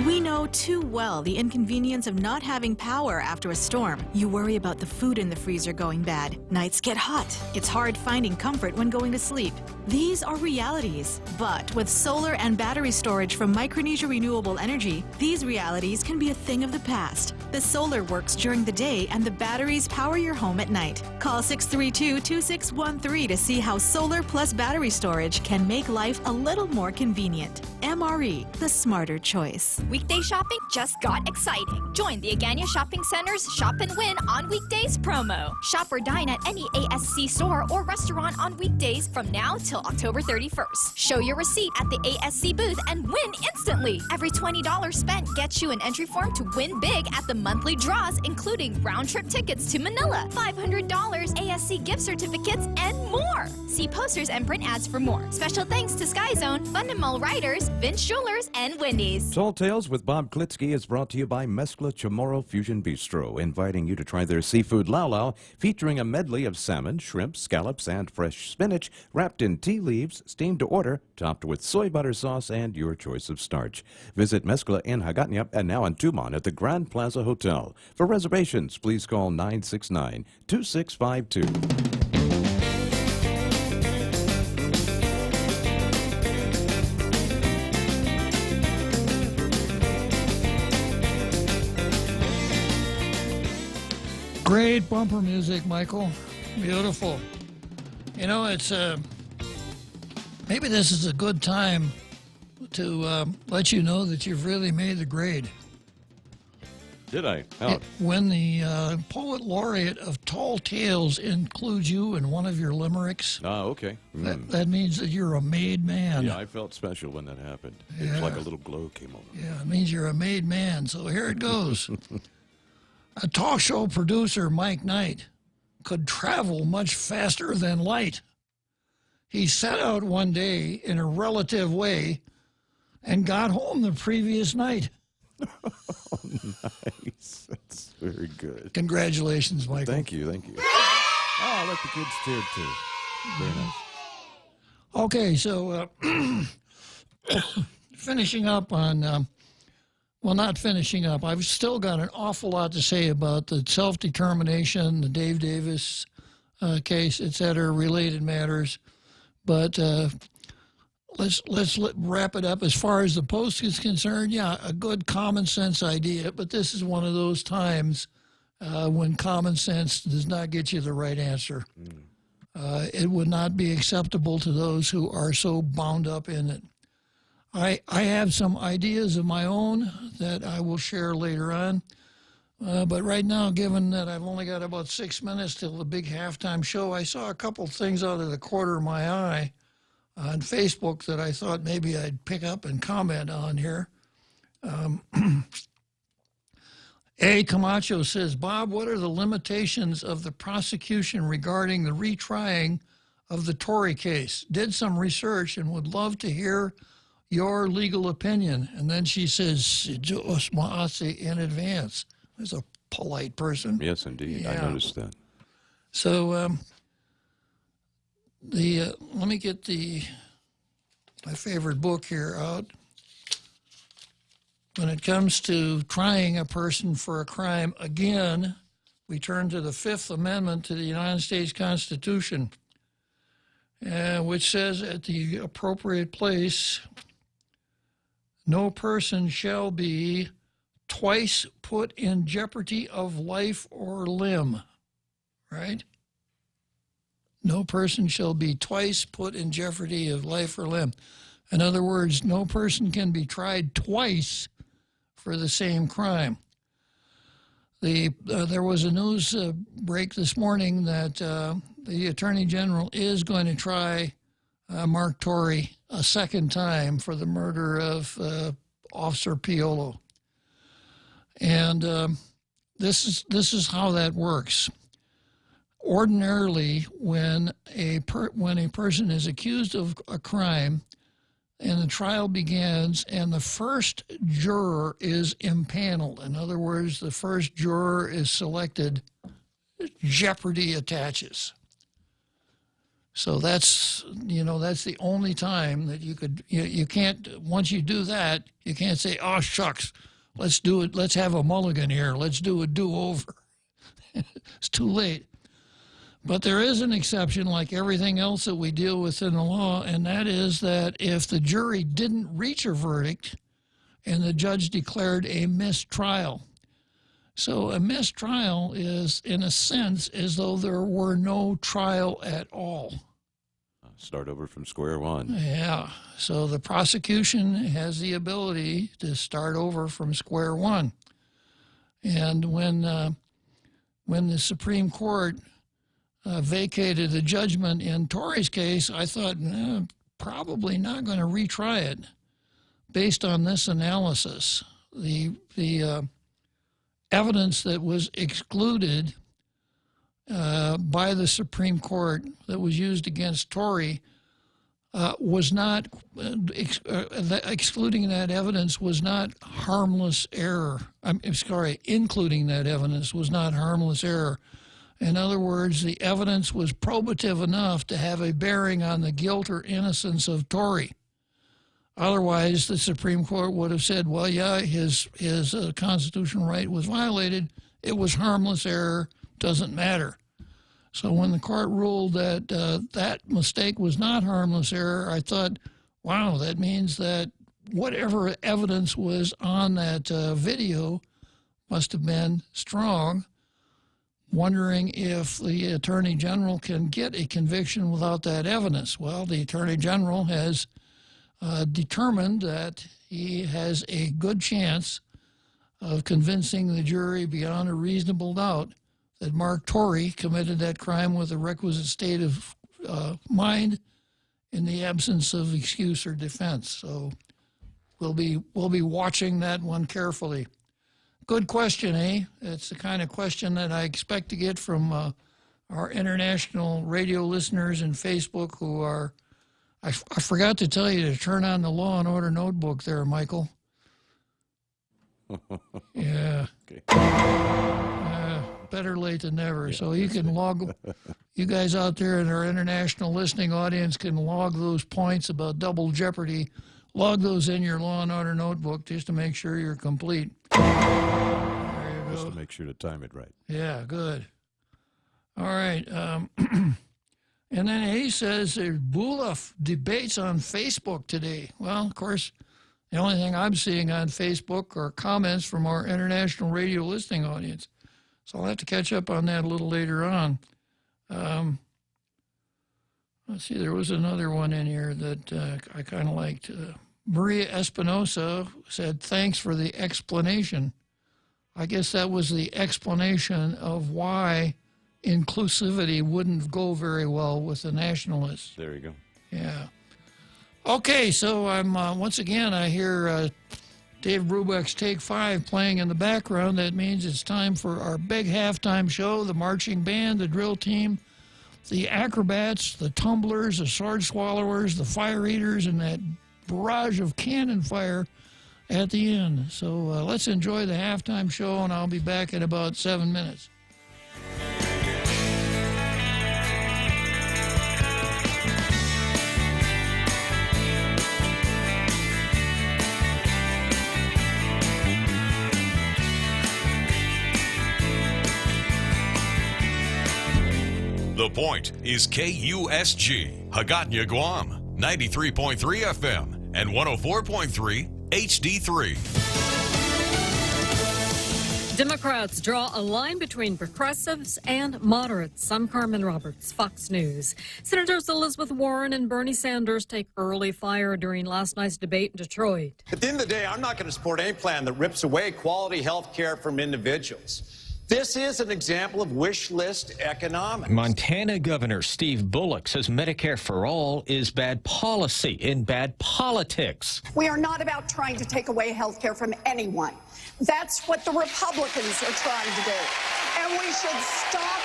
We know too well the inconvenience of not having power after a storm. You worry about the food in the freezer going bad. Nights get hot. It's hard finding comfort when going to sleep. These are realities. But with solar and battery storage from Micronesia Renewable Energy, these realities can be a thing of the past. The solar works during the day and the batteries power your home at night. Call 632-2613 to see how solar plus battery storage can make life a little more convenient. MRE, the smarter choice. Weekday shopping just got exciting. Join the Agania Shopping Center's Shop and Win on Weekdays promo. Shop or dine at any ASC store or restaurant on weekdays from now till October 31st. Show your receipt at the ASC booth and win instantly. Every $20 spent gets you an entry form to win big at the monthly draws, including round-trip tickets to Manila, $500 ASC gift certificates, and more. See posters and print ads for more. Special thanks to Sky Zone, Fun and Mall Riders, Vince Jewelers, and Wendy's. Tall Tales with Bob Klitzkie is brought to you by Mescla Chamorro Fusion Bistro, inviting you to try their seafood lau lau, featuring a medley of salmon, shrimp, scallops, and fresh spinach, wrapped in tea leaves, steamed to order, topped with soy butter sauce, and your choice of starch. Visit Mescla in Hagåtña and now in Tumon at the Grand Plaza Hotel. For reservations, please call 969-2652. Great bumper music, Michael. Beautiful. You know, it's maybe this is a good time to let you know that you've really made the grade. Did I? Oh. When the poet laureate of Tall Tales includes you in one of your limericks, okay. that means that you're a made man. Yeah, I felt special when that happened. It was like a little glow came over. Yeah, it means you're a made man. So here it goes. A talk show producer, Mike Knight, could travel much faster than light. He set out one day in a relative way and got home the previous night. Oh, nice. That's very good. Congratulations, Michael. Thank you. Oh, I let the kids cheer, too. Very nice. Okay, so finishing up on... well, not finishing up. I've still got an awful lot to say about the self-determination, the Dave Davis case, et cetera, related matters. But let's wrap it up. As far as the Post is concerned, yeah, a good common sense idea. But this is one of those times when common sense does not get you the right answer. It would not be acceptable to those who are so bound up in it. I have some ideas of my own that I will share later on. But right now, given that I've only got about 6 minutes till the big halftime show, I saw a couple things out of the corner of my eye on Facebook that I thought maybe I'd pick up and comment on here. A. Camacho says, Bob, what are the limitations of the prosecution regarding the retrying of the Tory case? Did some research and would love to hear your legal opinion. And then she says, in advance. There's a polite person. Yes, indeed. Yeah. I noticed that. So let me get my favorite book here out. When it comes to trying a person for a crime, again, we turn to the Fifth Amendment to the United States Constitution, which says at the appropriate place, no person shall be twice put in jeopardy of life or limb, right? No person shall be twice put in jeopardy of life or limb. In other words, no person can be tried twice for the same crime. There was a news break this morning that the Attorney General is going to try Mark Torrey a second time for the murder of Officer Piolo. And this is how that works. Ordinarily, when a person is accused of a crime and the trial begins and the first juror is impaneled, in other words, the first juror is selected, jeopardy attaches. So that's the only time that you can't, once you do that, you can't say, oh, shucks, let's do it, let's have a mulligan here, let's do a do-over. It's too late. But there is an exception, like everything else that we deal with in the law, and that is that if the jury didn't reach a verdict and the judge declared a mistrial. So a mistrial is, in a sense, as though there were no trial at all. Start over from square one. Yeah. So the prosecution has the ability to start over from square one. And when the Supreme Court vacated the judgment in Torrey's case, I thought, probably not going to retry it based on this analysis. The evidence that was excluded by the Supreme Court that was used against Torrey was not, excluding that evidence was not harmless error. I'm sorry, including that evidence was not harmless error. In other words, the evidence was probative enough to have a bearing on the guilt or innocence of Tory. Otherwise, the Supreme Court would have said, well, yeah, his constitutional right was violated. It was harmless error, doesn't matter. So when the court ruled that that mistake was not harmless error, I thought, wow, that means that whatever evidence was on that video must have been strong, wondering if the Attorney General can get a conviction without that evidence. Well, the Attorney General has determined that he has a good chance of convincing the jury beyond a reasonable doubt that Mark Torrey committed that crime with a requisite state of mind in the absence of excuse or defense. So we'll be watching that one carefully. Good question, eh? It's the kind of question that I expect to get from our international radio listeners and Facebook who are, I forgot to tell you to turn on the Law and Order notebook there, Michael. Yeah. Okay. Better late than never. Yeah, so you can log, you guys out there in our international listening audience can log those points about double jeopardy. Log those in your Law and Order notebook just to make sure you're complete. There you go. Just to make sure to time it right. Yeah, good. All right. And then he says there's Bullough debates on Facebook today. Well, of course, the only thing I'm seeing on Facebook are comments from our international radio listening audience. So I'll have to catch up on that a little later on. Let's see, there was another one in here that I kind of liked. Maria Espinosa said, thanks for the explanation. I guess that was the explanation of why inclusivity wouldn't go very well with the nationalists. There you go. Yeah. Okay, so I'm once again, I hear Dave Brubeck's Take 5 playing in the background. That means it's time for our big halftime show, the marching band, the drill team, the acrobats, the tumblers, the sword swallowers, the fire eaters, and that barrage of cannon fire at the end. So let's enjoy the halftime show, and I'll be back in about 7 minutes. The Point is KUSG, Hagåtña, Guam, 93.3 FM and 104.3 HD3. Democrats draw a line between progressives and moderates. I'm Carmen Roberts, Fox News. Senators Elizabeth Warren and Bernie Sanders take early fire during last night's debate in Detroit. At the end of the day, I'm not going to support any plan that rips away quality health care from individuals. This is an example of wish list economics. Montana Governor Steve Bullock says Medicare for all is bad policy and bad politics. We are not about trying to take away health care from anyone. That's what the Republicans are trying to do. And we should stop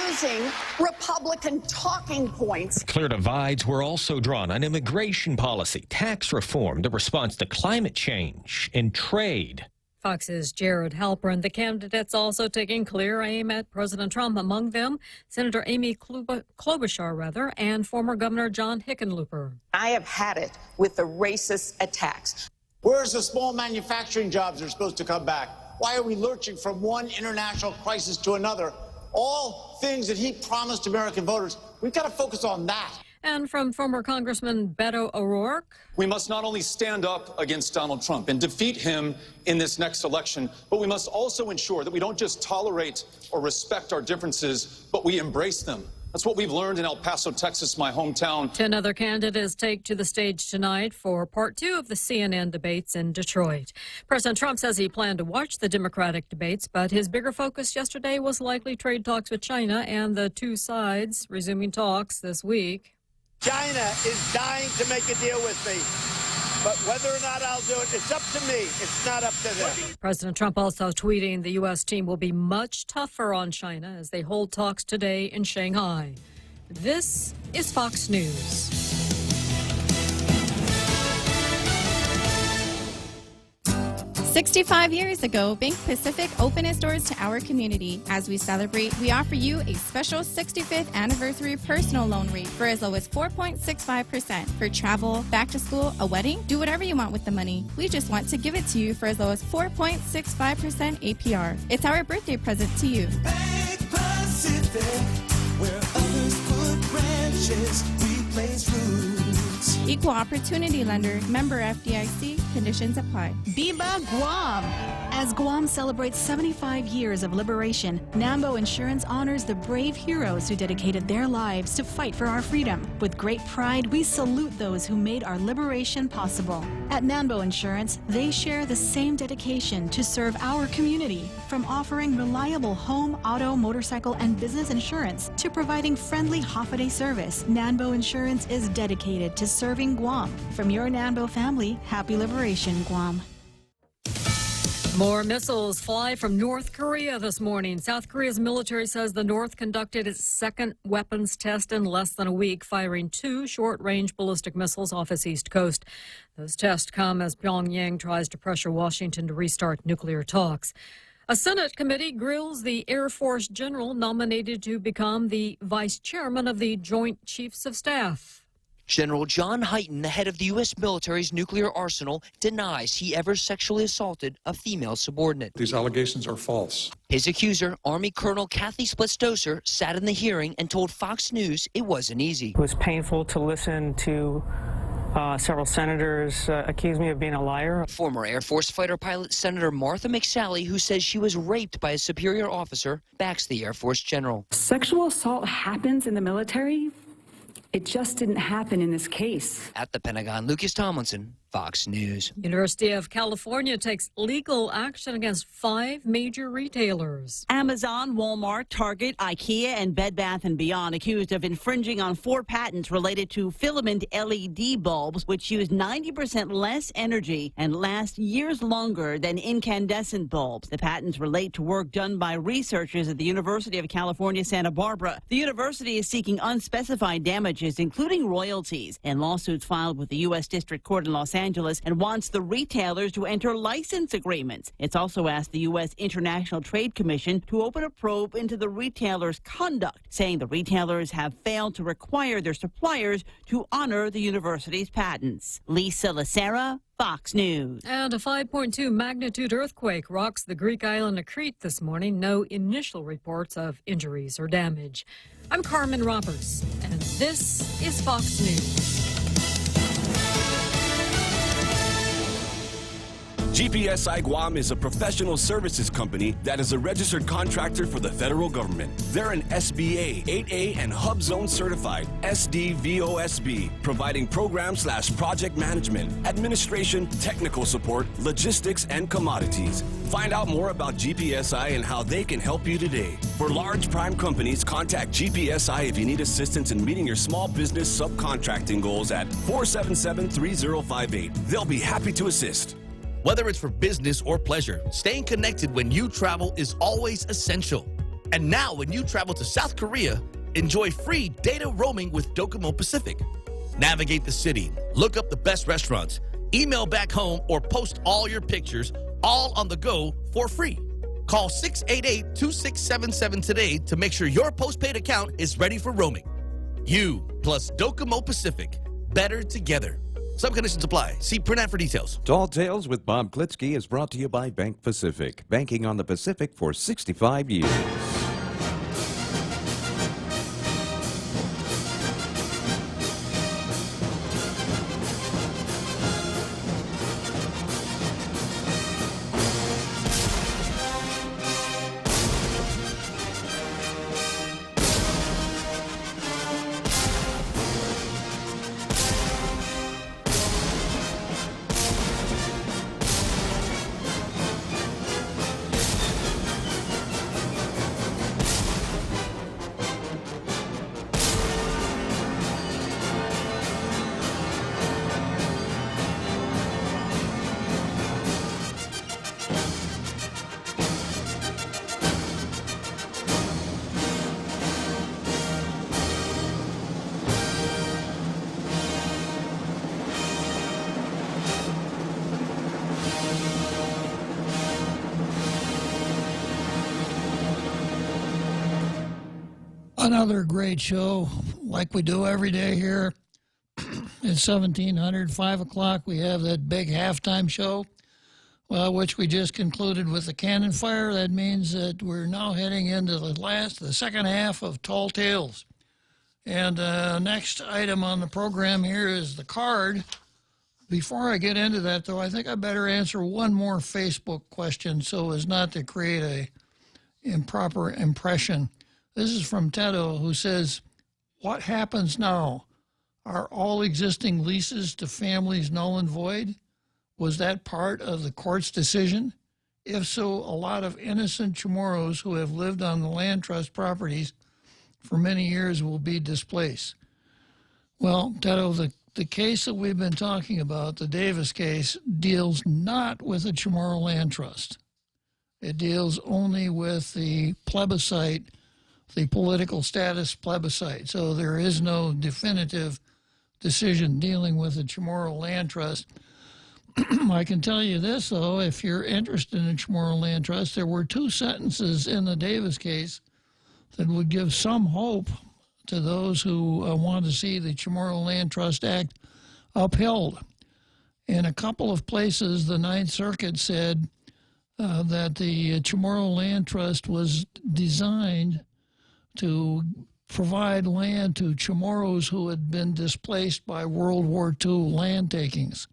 using Republican talking points. Clear divides were also drawn on immigration policy, tax reform, the response to climate change, and trade. Fox's Jared Halpern. The candidates also taking clear aim at President Trump, among them Senator Amy Klobuchar, and former Governor John Hickenlooper. I have had it with the racist attacks. Where's the small manufacturing jobs that are supposed to come back? Why are we lurching from one international crisis to another? All things that he promised American voters. We've got to focus on that. And from former Congressman Beto O'Rourke. We must not only stand up against Donald Trump and defeat him in this next election, but we must also ensure that we don't just tolerate or respect our differences, but we embrace them. That's what we've learned in El Paso, Texas, my hometown. 10 other candidates take to the stage tonight for part 2 of the CNN debates in Detroit. President Trump says he planned to watch the Democratic debates, but his bigger focus yesterday was likely trade talks with China and the two sides resuming talks this week. China is dying to make a deal with me, but whether or not I'll do it, it's up to me. It's not up to them. President Trump also tweeting the U.S. team will be much tougher on China as they hold talks today in Shanghai. This is Fox News. 65 years ago, Bank Pacific opened its doors to our community. As we celebrate, we offer you a special 65th anniversary personal loan rate for as low as 4.65%. For travel, back to school, a wedding, do whatever you want with the money. We just want to give it to you for as low as 4.65% APR. It's our birthday present to you. Bank Pacific, where others put branches, we place roots. Equal opportunity lender, member FDIC, conditions apply. Viva Guam! As Guam celebrates 75 years of liberation, Nambo Insurance honors the brave heroes who dedicated their lives to fight for our freedom. With great pride, we salute those who made our liberation possible. At Nambo Insurance, they share the same dedication to serve our community. From offering reliable home, auto, motorcycle, and business insurance to providing friendly holiday service, Nambo Insurance is dedicated to serving Guam. From your Nambo family, happy liberation, Guam. More missiles fly from North Korea this morning. South Korea's military says the North conducted its second weapons test in less than a week, firing 2 short-range ballistic missiles off its east coast. Those tests come as Pyongyang tries to pressure Washington to restart nuclear talks. A Senate committee grills the Air Force general nominated to become the vice chairman of the Joint Chiefs of Staff. General John Hyten, the head of the U.S. military's nuclear arsenal, denies he ever sexually assaulted a female subordinate. These allegations are false. His accuser, Army Colonel Kathy Splitstoser, sat in the hearing and told Fox News it wasn't easy. It was painful to listen to several senators accuse me of being a liar. Former Air Force fighter pilot Senator Martha McSally, who says she was raped by a superior officer, backs the Air Force general. Sexual assault happens in the military. It just didn't happen in this case. At the Pentagon, Lucas Tomlinson, Fox News. University of California takes legal action against 5 major retailers. Amazon, Walmart, Target, IKEA, and Bed Bath & Beyond accused of infringing on 4 patents related to filament LED bulbs, which use 90% less energy and last years longer than incandescent bulbs. The patents relate to work done by researchers at the University of California, Santa Barbara. The university is seeking unspecified damages, including royalties, in lawsuits filed with the U.S. District Court in Los Angeles, and wants the retailers to enter license agreements. It's also asked the U.S. International Trade Commission to open a probe into the retailers' conduct, saying the retailers have failed to require their suppliers to honor the university's patents. Lisa Lacera, Fox News. And a 5.2 magnitude earthquake rocks the Greek island of Crete this morning. No initial reports of injuries or damage. I'm Carmen Roberts, and this is Fox News. GPSI Guam is a professional services company that is a registered contractor for the federal government. They're an SBA, 8A, and Hub Zone certified SDVOSB, providing program/project management, administration, technical support, logistics, and commodities. Find out more about GPSI and how they can help you today. For large prime companies, contact GPSI if you need assistance in meeting your small business subcontracting goals at 477-3058. They'll be happy to assist. Whether it's for business or pleasure, staying connected when you travel is always essential. And now when you travel to South Korea, enjoy free data roaming with Docomo Pacific. Navigate the city, look up the best restaurants, email back home, or post all your pictures, all on the go for free. Call 688-2677 today to make sure your postpaid account is ready for roaming. You plus Docomo Pacific. Better together. Some conditions apply. See print ad for details. Tall Tales with Bob Klitzkie is brought to you by Bank Pacific. Banking on the Pacific for 65 years. Another great show, like we do every day here. At 1700, 5 o'clock, we have that big halftime show, which we just concluded with the cannon fire. That means that we're now heading into the second half of Tall Tales. And next item on the program here is the card. Before I get into that, though, I think I better answer one more Facebook question so as not to create a improper impression. This is from Tedo, who says, what happens now? Are all existing leases to families null and void? Was that part of the court's decision? If so, a lot of innocent Chamorros who have lived on the land trust properties for many years will be displaced. Well, Tedo, the case that we've been talking about, the Davis case, deals not with the Chamorro Land Trust. It deals only with the plebiscite, the political status plebiscite. So there is no definitive decision dealing with the Chamorro Land Trust. I can tell you this, though, if you're interested in the Chamorro Land Trust, there were 2 sentences in the Davis case that would give some hope to those who want to see the Chamorro Land Trust Act upheld. In a couple of places, the Ninth Circuit said that the Chamorro Land Trust was designed to provide land to Chamorros who had been displaced by World War II land takings.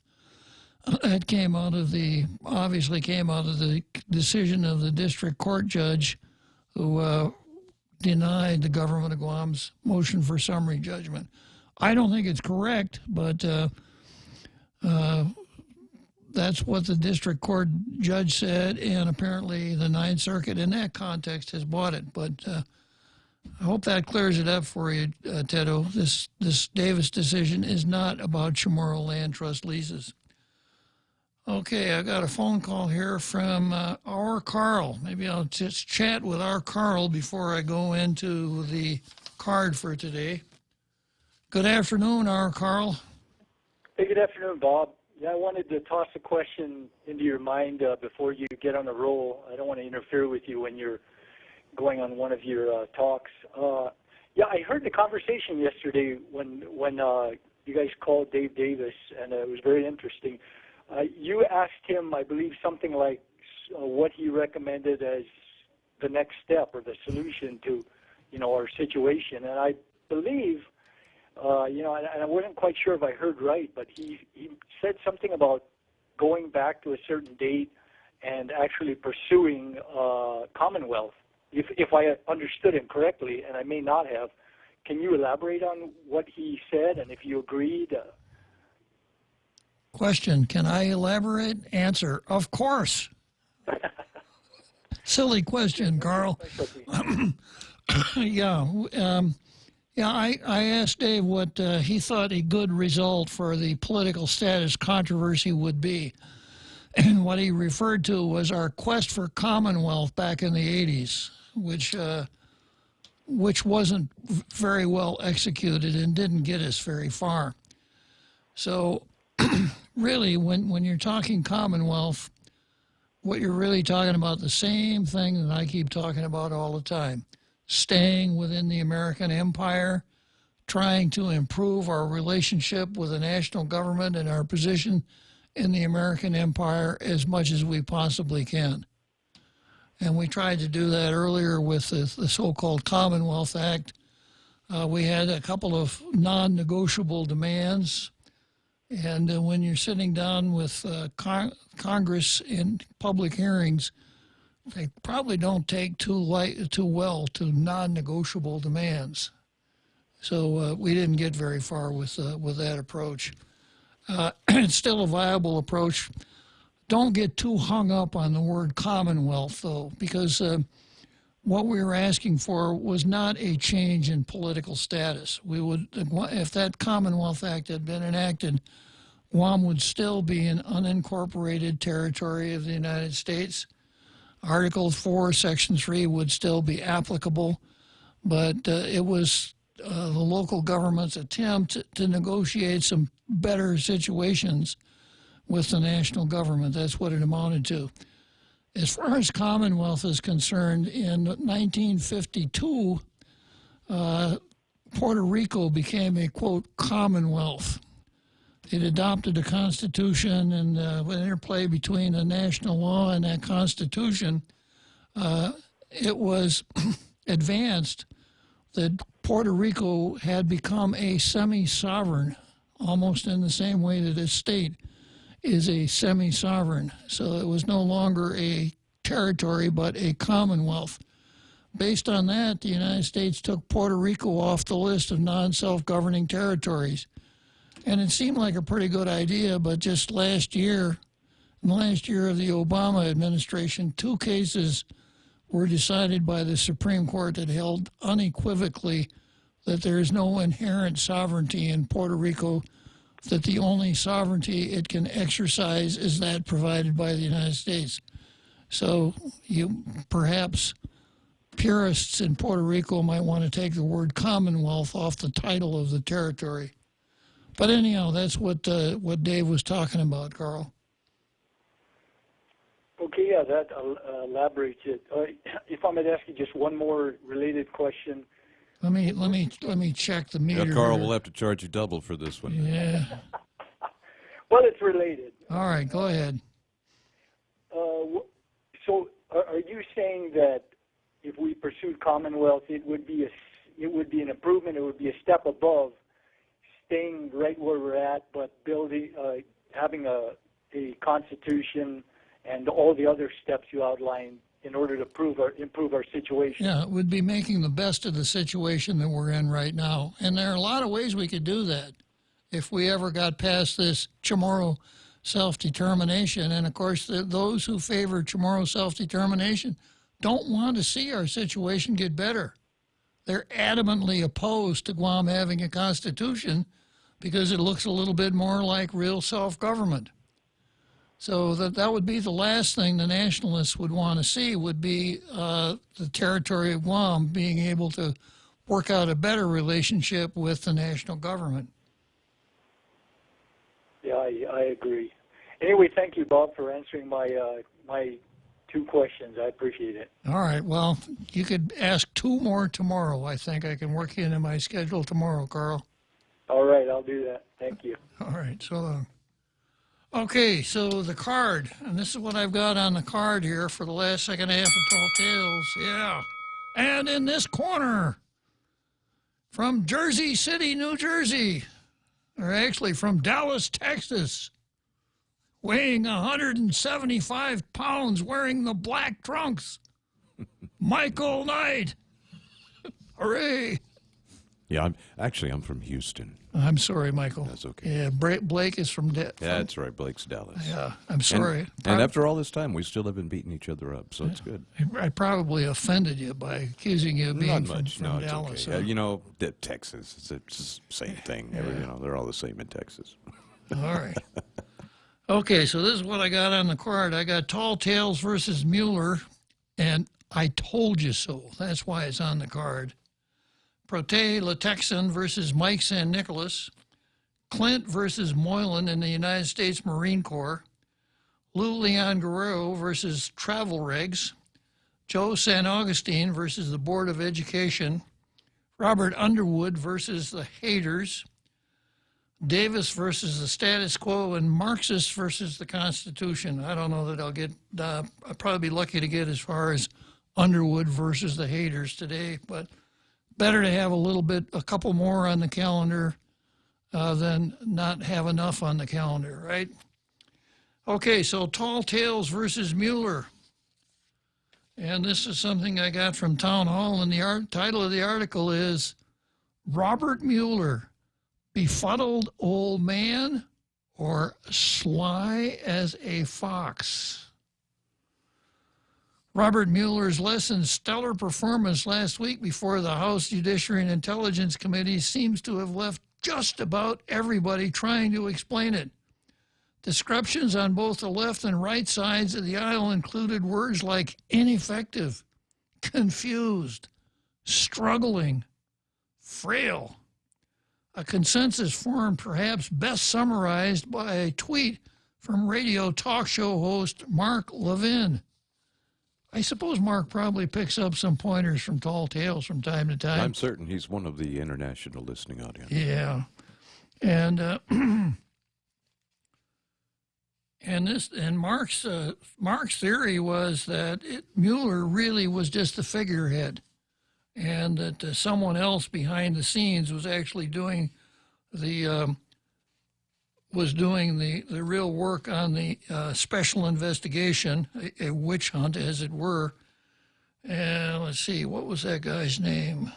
That obviously came out of the decision of the district court judge who denied the government of Guam's motion for summary judgment. I don't think it's correct, but that's what the district court judge said, and apparently the Ninth Circuit in that context has bought it. But I hope that clears it up for you, Tedo. This Davis decision is not about Chamorro Land Trust leases. Okay, I got a phone call here from our Carl. Maybe I'll just chat with our Carl before I go into the card for today. Good afternoon, our Carl. Hey, good afternoon, Bob. Yeah, I wanted to toss a question into your mind before you get on the roll. I don't want to interfere with you when you're going on one of your talks. Yeah, I heard the conversation yesterday when you guys called Dave Davis, and it was very interesting. You asked him, I believe, something like what he recommended as the next step or the solution to, our situation. And I believe, and I wasn't quite sure if I heard right, but he said something about going back to a certain date and actually pursuing Commonwealth. If I understood him correctly, and I may not have, can you elaborate on what he said and if you agreed? Question, can I elaborate? Answer, of course. Silly question, Carl. I asked Dave what he thought a good result for the political status controversy would be. And what he referred to was our quest for Commonwealth back in the 80s, which wasn't very well executed and didn't get us very far. So really, when you're talking Commonwealth, what you're really talking about, the same thing that I keep talking about all the time. Staying within the American empire, trying to improve our relationship with the national government and our position in the American empire as much as we possibly can. And we tried to do that earlier with the so-called Commonwealth Act. We had a couple of non-negotiable demands. And when you're sitting down with Congress in public hearings, they probably don't take too well to non-negotiable demands. So we didn't get very far with that approach. It's still a viable approach. Don't get too hung up on the word Commonwealth, though, because what we were asking for was not a change in political status. If that Commonwealth Act had been enacted, Guam would still be an unincorporated territory of the United States. Article 4, Section 3 would still be applicable, but it was the local government's attempt to negotiate some better situations with the national government. That's what it amounted to. As far as Commonwealth is concerned, in 1952, Puerto Rico became a, quote, commonwealth. It adopted a constitution, and an interplay between the national law and that constitution, it was advanced that Puerto Rico had become a semi-sovereign, almost in the same way that a state is a semi-sovereign. So it was no longer a territory, but a commonwealth. Based on that, the United States took Puerto Rico off the list of non-self-governing territories. And it seemed like a pretty good idea, but just last year, in the last year of the Obama administration, 2 cases were decided by the Supreme Court that held unequivocally that there is no inherent sovereignty in Puerto Rico, that the only sovereignty it can exercise is that provided by the United States. So you perhaps purists in Puerto Rico might want to take the word Commonwealth off the title of the territory. But anyhow, that's what Dave was talking about, Carl. Okay, yeah, that elaborates it. If I might ask you just one more related question. Let me check the meter. Yeah, Carl, here. we'll have to charge you double for this one. Yeah. Well, it's related. All right, go ahead. So, are you saying that if we pursued Commonwealth, it would be an improvement? It would be a step above staying right where we're at, but building, having a constitution and all the other steps you outlined in order to improve our situation. Yeah, it would be making the best of the situation that we're in right now. And there are a lot of ways we could do that if we ever got past this Chamorro self-determination. And, of course, those who favor Chamorro self-determination don't want to see our situation get better. They're adamantly opposed to Guam having a constitution because it looks a little bit more like real self-government. So that would be the last thing the nationalists would want to see, would be the territory of Guam being able to work out a better relationship with the national government. Yeah, I agree. Anyway, thank you, Bob, for answering my 2 questions. I appreciate it. All right. Well, you could ask 2 more tomorrow. I think I can work into my schedule tomorrow, Carl. All right, I'll do that. Thank you. All right, so long. Okay, so the card, and this is what I've got on the card here for the last second half of Tall Tales. Yeah. And in this corner, from Jersey City, New Jersey, or actually from Dallas, Texas, weighing 175 pounds, wearing the black trunks, Michael Knight. Hooray. Yeah, I'm from Houston. I'm sorry, Michael. That's okay. Yeah, Blake is from Yeah, that's right. Blake's Dallas. Yeah, I'm sorry. And after all this time, we still haven't beaten each other up, so it's good. I probably offended you by accusing you of being Not much. from No, Dallas. it's okay. You know, Texas, it's the same thing. Yeah. You know, they're all the same in Texas. All right. Okay, so this is what I got on the card. I got Tall Tales versus Mueller, and I told you so. That's why it's on the card. Prote Le Texan versus Mike San Nicolas. Clint versus Moylan in the United States Marine Corps. Lou Leon Guerrero versus Travel Regs. Joe San Augustine versus the Board of Education. Robert Underwood versus the Haters. Davis versus the status quo, and Marxists versus the Constitution. I don't know that I'll get, I'll probably be lucky to get as far as Underwood versus the Haters today, but better to have a couple more on the calendar than not have enough on the calendar, right? Okay, so Tall Tales versus Mueller. And this is something I got from Town Hall, and the title of the article is Robert Mueller, Befuddled Old Man or Sly as a Fox? Robert Mueller's less than stellar performance last week before the House Judiciary and Intelligence Committee seems to have left just about everybody trying to explain it. Descriptions on both the left and right sides of the aisle included words like ineffective, confused, struggling, frail. A consensus formed perhaps best summarized by a tweet from radio talk show host Mark Levin. I suppose Mark probably picks up some pointers from Tall Tales from time to time. I'm certain he's one of the international listening audience. Yeah. And Mark's theory was that Mueller really was just the figurehead, and that someone else behind the scenes was actually doing the real work on the special investigation, a witch hunt, as it were. And let's see, what was that guy's name?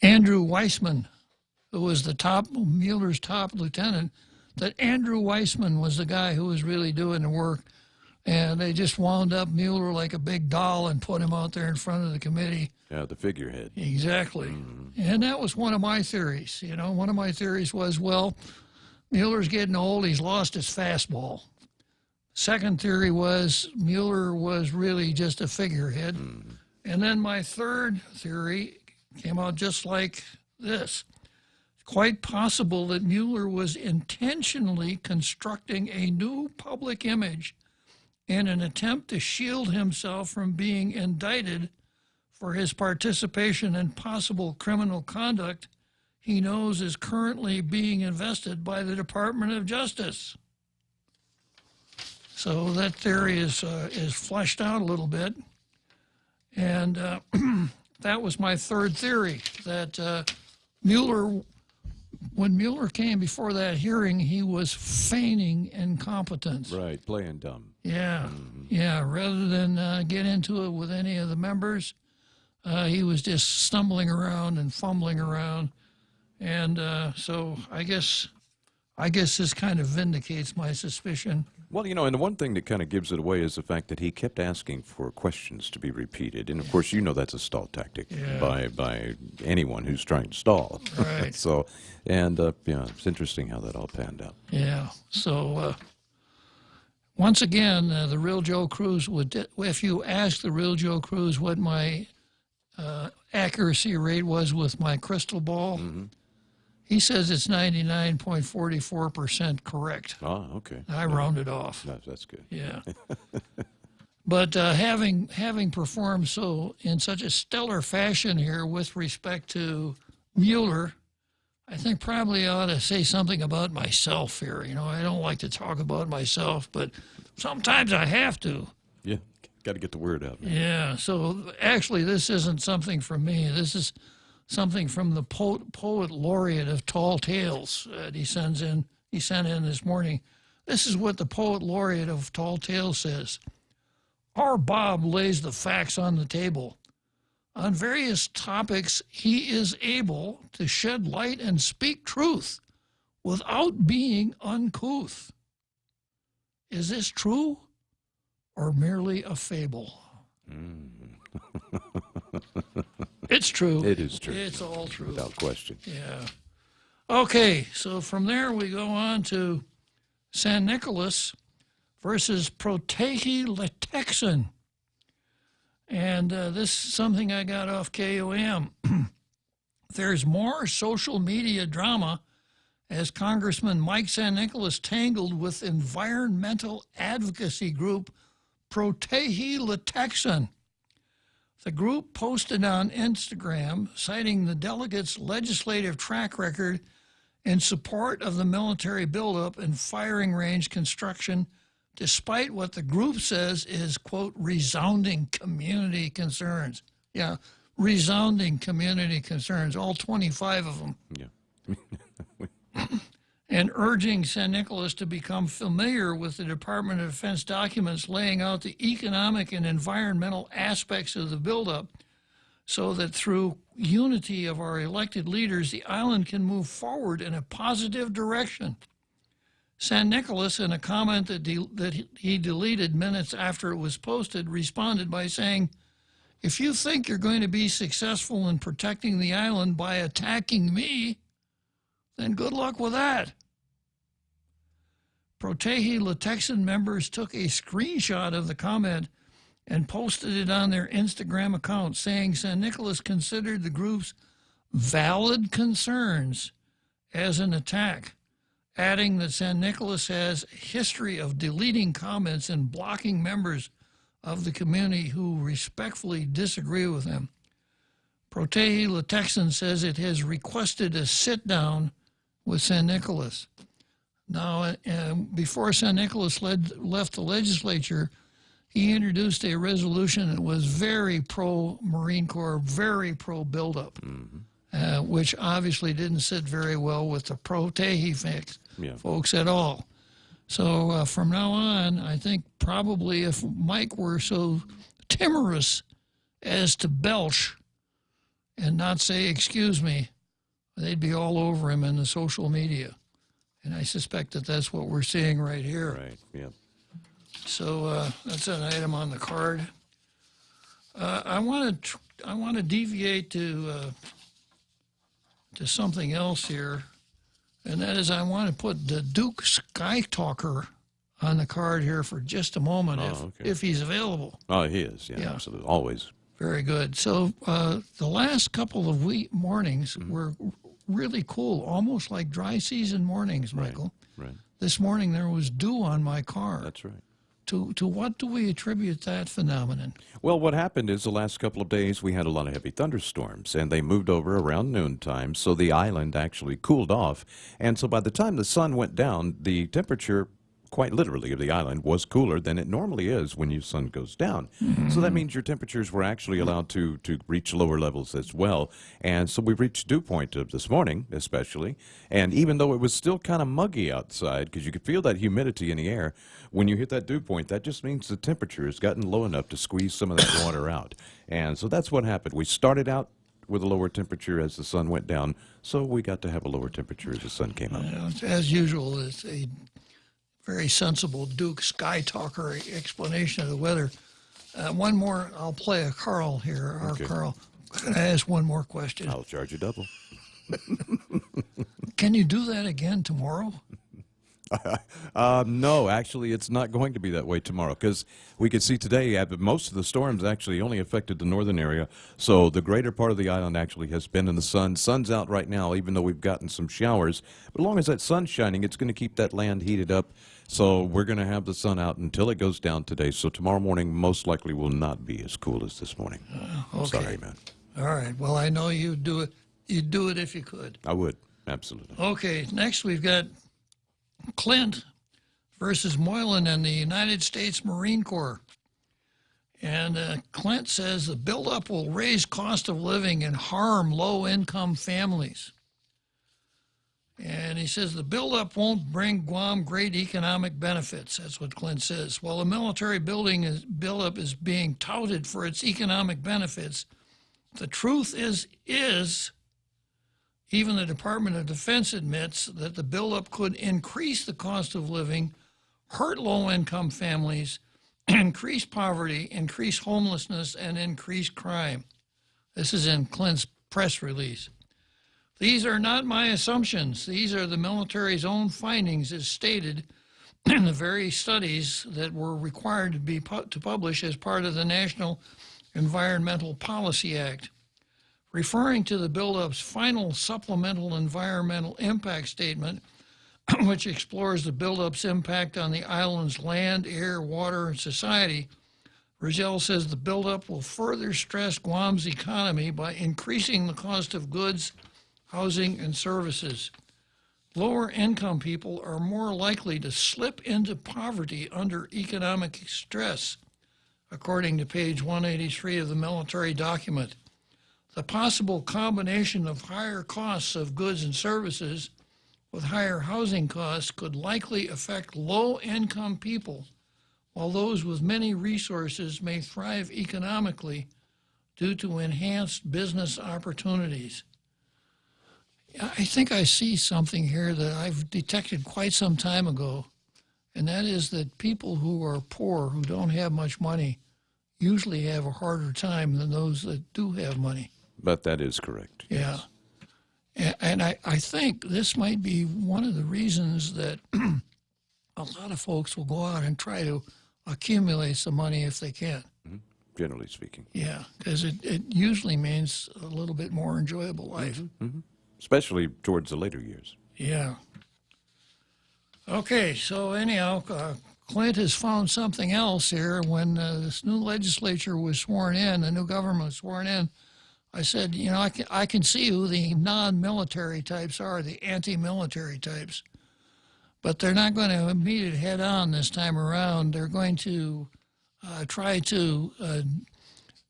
Andrew Weissman, who was Mueller's top lieutenant. That Andrew Weissman was the guy who was really doing the work, and they just wound up Mueller like a big doll and put him out there in front of the committee. Yeah, the figurehead. Exactly. And that was one of my theories. One of my theories was, well, Mueller's getting old. He's lost his fastball. Second theory was Mueller was really just a figurehead. And then my third theory came out just like this. Quite possible that Mueller was intentionally constructing a new public image in an attempt to shield himself from being indicted for his participation in possible criminal conduct he knows is currently being invested by the Department of Justice. So that theory is fleshed out a little bit. And that was my third theory, that Mueller, when Mueller came before that hearing, he was feigning incompetence. Right, playing dumb. Yeah, yeah. Rather than get into it with any of the members, he was just stumbling around and fumbling around. And so I guess this kind of vindicates my suspicion. Well, and the one thing that kind of gives it away is the fact that he kept asking for questions to be repeated. And, of course, that's a stall tactic by anyone who's trying to stall. Right. So, and, it's interesting how that all panned out. Yeah. So, once again, the real Joe Cruz if you ask the real Joe Cruz what my accuracy rate was with my crystal ball, he says it's 99.44% correct. Oh, okay. I rounded off. That's good. Yeah. But having performed in such a stellar fashion here with respect to Mueller, I think probably I ought to say something about myself here. I don't like to talk about myself, but sometimes I have to. Yeah, got to get the word out. Man. Yeah, so actually this isn't something from me. This is something from the poet laureate of Tall Tales that he sent in this morning. This is what the poet laureate of Tall Tales says. Our Bob lays the facts on the table. On various topics, he is able to shed light and speak truth without being uncouth. Is this true or merely a fable? It's true. It is true. It's all true. Without question. Yeah. Okay, so from there we go on to San Nicolas versus Protehe Letexin. And this is something I got off KOM. There's more social media drama as Congressman Mike San Nicolas tangled with environmental advocacy group Protehe Letexin. The group posted on Instagram citing the delegates' legislative track record in support of the military buildup and firing range construction, despite what the group says is, quote, resounding community concerns. Yeah, resounding community concerns, all 25 of them. Yeah. And urging San Nicolas to become familiar with the Department of Defense documents laying out the economic and environmental aspects of the buildup so that through unity of our elected leaders, the island can move forward in a positive direction. San Nicolas, in a comment that he deleted minutes after it was posted, responded by saying, if you think you're going to be successful in protecting the island by attacking me, then good luck with that. Protehe Letexin members took a screenshot of the comment and posted it on their Instagram account, saying San Nicolas considered the group's valid concerns as an attack adding that San Nicolas has a history of deleting comments and blocking members of the community who respectfully disagree with him. Protege La Texan says it has requested a sit-down with San Nicolas. Now, before San Nicolas left the legislature, he introduced a resolution that was very pro-Marine Corps, very pro-buildup, which obviously didn't sit very well with the Protege folks at all. So from now on, I think probably if Mike were so timorous as to belch and not say, excuse me, they'd be all over him in the social media. And I suspect that that's what we're seeing right here. Right, yeah. So that's an item on the card. I want to deviate to something else here, and that is I want to put the Duke Sky Talker on the card here for just a moment, if he's available. Oh, he is, yeah, absolutely, always. Very good. So the last couple of mornings were really cool, almost like dry season mornings, Michael. Right. This morning there was dew on my car. That's right. To what do we attribute that phenomenon? Well, what happened is the last couple of days we had a lot of heavy thunderstorms, and they moved over around noontime, so the island actually cooled off. And so by the time the sun went down, the temperature, quite literally, of the island was cooler than it normally is when your sun goes down. So that means your temperatures were actually allowed to reach lower levels as well. And so we reached dew point of this morning, especially. And even though it was still kind of muggy outside, because you could feel that humidity in the air, when you hit that dew point, that just means the temperature has gotten low enough to squeeze some of that water out. And so that's what happened. We started out with a lower temperature as the sun went down, so we got to have a lower temperature as the sun came up. As usual, it's a very sensible Duke Sky Talker explanation of the weather. One more, I'll play a Carl here. Carl, can I ask one more question? I'll charge you double. Can you do that again tomorrow? No, actually, it's not going to be that way tomorrow, because we could see today most of the storms actually only affected the northern area, so the greater part of the island actually has been in the sun. Sun's out right now, even though we've gotten some showers. But as long as that sun's shining, it's going to keep that land heated up, so we're going to have the sun out until it goes down today. So tomorrow morning most likely will not be as cool as this morning. Okay. Sorry, man. All right. Well, I know you'd do it. You'd do it if you could. I would, absolutely. Okay. Next, we've got Clint versus Moylan and the United States Marine Corps. And Clint says the buildup will raise cost of living and harm low-income families. And he says the buildup won't bring Guam great economic benefits. That's what Clint says. While the military buildup is being touted for its economic benefits, the truth is even the Department of Defense admits that the buildup could increase the cost of living, hurt low-income families, increase poverty, increase homelessness, and increase crime. This is in Clint's press release. These are not my assumptions. These are the military's own findings as stated in the very studies that were required to publish as part of the National Environmental Policy Act. Referring to the buildup's final supplemental environmental impact statement, which explores the buildup's impact on the island's land, air, water, and society, Rizal says the buildup will further stress Guam's economy by increasing the cost of goods, housing, and services. Lower income people are more likely to slip into poverty under economic stress, according to page 183 of the military document. The possible combination of higher costs of goods and services with higher housing costs could likely affect low-income people, while those with many resources may thrive economically due to enhanced business opportunities. I think I see something here that I've detected quite some time ago, and that is that people who are poor, who don't have much money, usually have a harder time than those that do have money. But that is correct. Yeah. And I think this might be one of the reasons that a lot of folks will go out and try to accumulate some money if they can. Mm-hmm. Generally speaking. Yeah, because it usually means a little bit more enjoyable life. Mm-hmm. Mm-hmm. Especially towards the later years. Yeah. Okay, so anyhow, Clint has found something else here. When this new legislature was sworn in, the new government was sworn in, I said, you know, I can see who the non-military types are, the anti-military types. But they're not going to meet it head on this time around. They're going to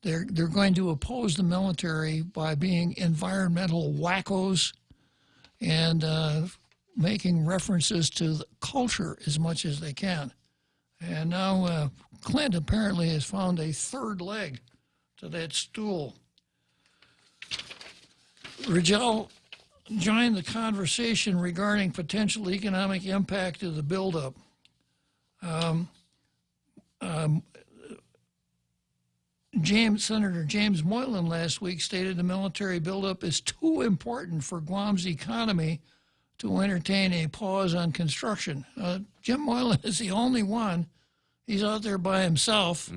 they're going to oppose the military by being environmental wackos and making references to the culture as much as they can. And now Clint apparently has found a third leg to that stool. Rigel joined the conversation regarding potential economic impact of the buildup. Senator James Moylan last week stated the military buildup is too important for Guam's economy to entertain a pause on construction. Jim Moylan is the only one. He's out there by himself,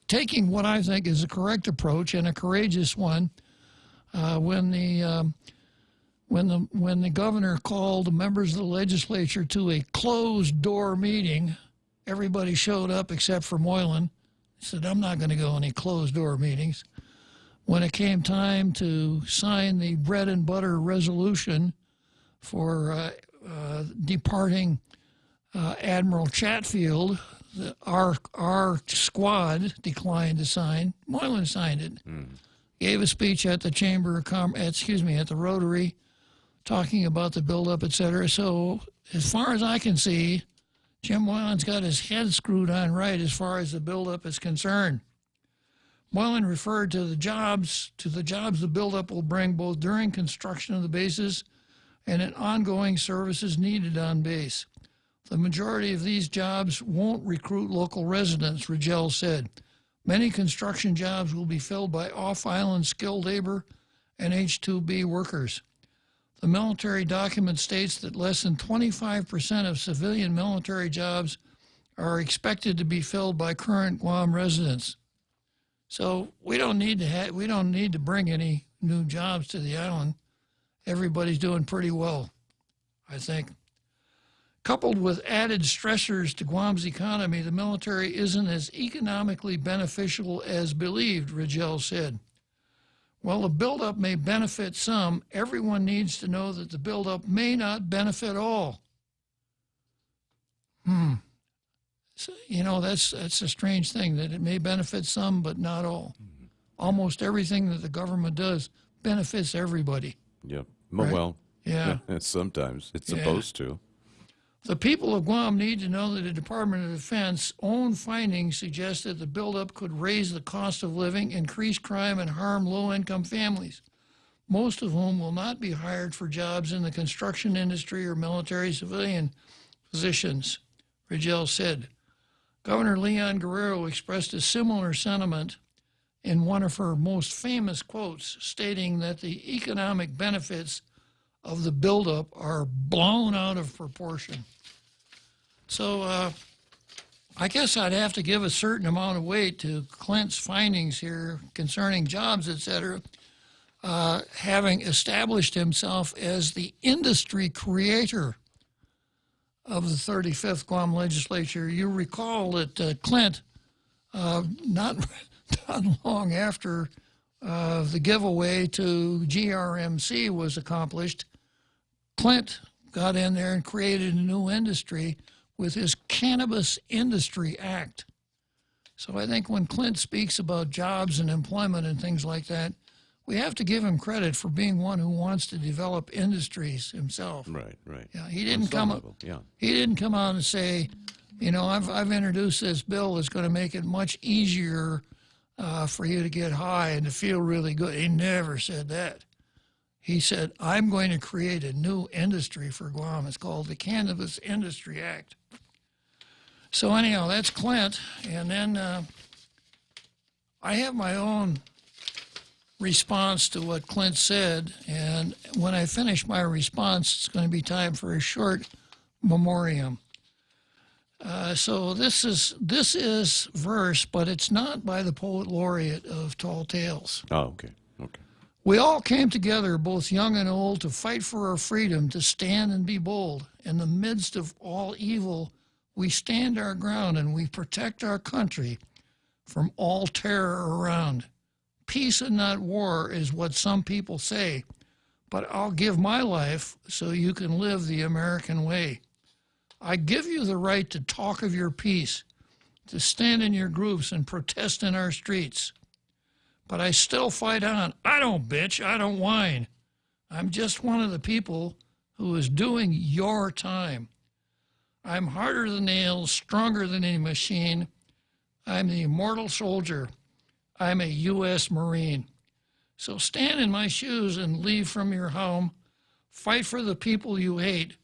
taking what I think is a correct approach and a courageous one. When the governor called members of the legislature to a closed-door meeting, everybody showed up except for Moylan. He said, I'm not going to go any closed-door meetings. When it came time to sign the bread and butter resolution for departing Admiral Chatfield, our squad declined to sign. Moylan signed it. Gave a speech at the Chamber of at the Rotary, talking about the buildup, etc. So as far as I can see, Jim Moylan's got his head screwed on right as far as the buildup is concerned. Moylan referred to the jobs the buildup will bring both during construction of the bases and in ongoing services needed on base. The majority of these jobs won't recruit local residents, Rigel said. Many construction jobs will be filled by off-island skilled labor and H-2B workers. The military document states that less than 25% of civilian military jobs are expected to be filled by current Guam residents. So we don't need to bring any new jobs to the island. Everybody's doing pretty well, I think. Coupled with added stressors to Guam's economy, the military isn't as economically beneficial as believed, Rigel said. While the buildup may benefit some, everyone needs to know that the buildup may not benefit all. So, you know, that's a strange thing, that it may benefit some, but not all. Almost everything that the government does benefits everybody. Yep. Right? Well, yeah. Sometimes it's supposed to. The people of Guam need to know that the Department of Defense own findings suggest that the buildup could raise the cost of living, increase crime, and harm low-income families, most of whom will not be hired for jobs in the construction industry or military civilian positions, Rigel said. Governor Leon Guerrero expressed a similar sentiment in one of her most famous quotes, stating that the economic benefits of the buildup are blown out of proportion. So I guess I'd have to give a certain amount of weight to Clint's findings here concerning jobs, etc., having established himself as the industry creator of the 35th Guam legislature. You recall that Clint, not long after the giveaway to GRMC was accomplished, Clint got in there and created a new industry with his Cannabis Industry Act. So I think when Clint speaks about jobs and employment and things like that, we have to give him credit for being one who wants to develop industries himself. Right. Yeah, he didn't come out and say, you know, I've introduced this bill that's going to make it much easier for you to get high and to feel really good. He never said that. He said, I'm going to create a new industry for Guam. It's called the Cannabis Industry Act. So anyhow, that's Clint. And then I have my own response to what Clint said. And when I finish my response, it's going to be time for a short memoriam. So this is verse, but it's not by the poet laureate of Tall Tales. Oh, okay. We all came together, both young and old, to fight for our freedom, to stand and be bold. In the midst of all evil, we stand our ground and we protect our country from all terror around. Peace and not war is what some people say, but I'll give my life so you can live the American way. I give you the right to talk of your peace, to stand in your groups and protest in our streets. But I still fight on. I don't bitch. I don't whine. I'm just one of the people who is doing your time. I'm harder than nails, stronger than any machine. I'm the immortal soldier. I'm a U.S. Marine. So stand in my shoes and leave from your home. Fight for the people you hate.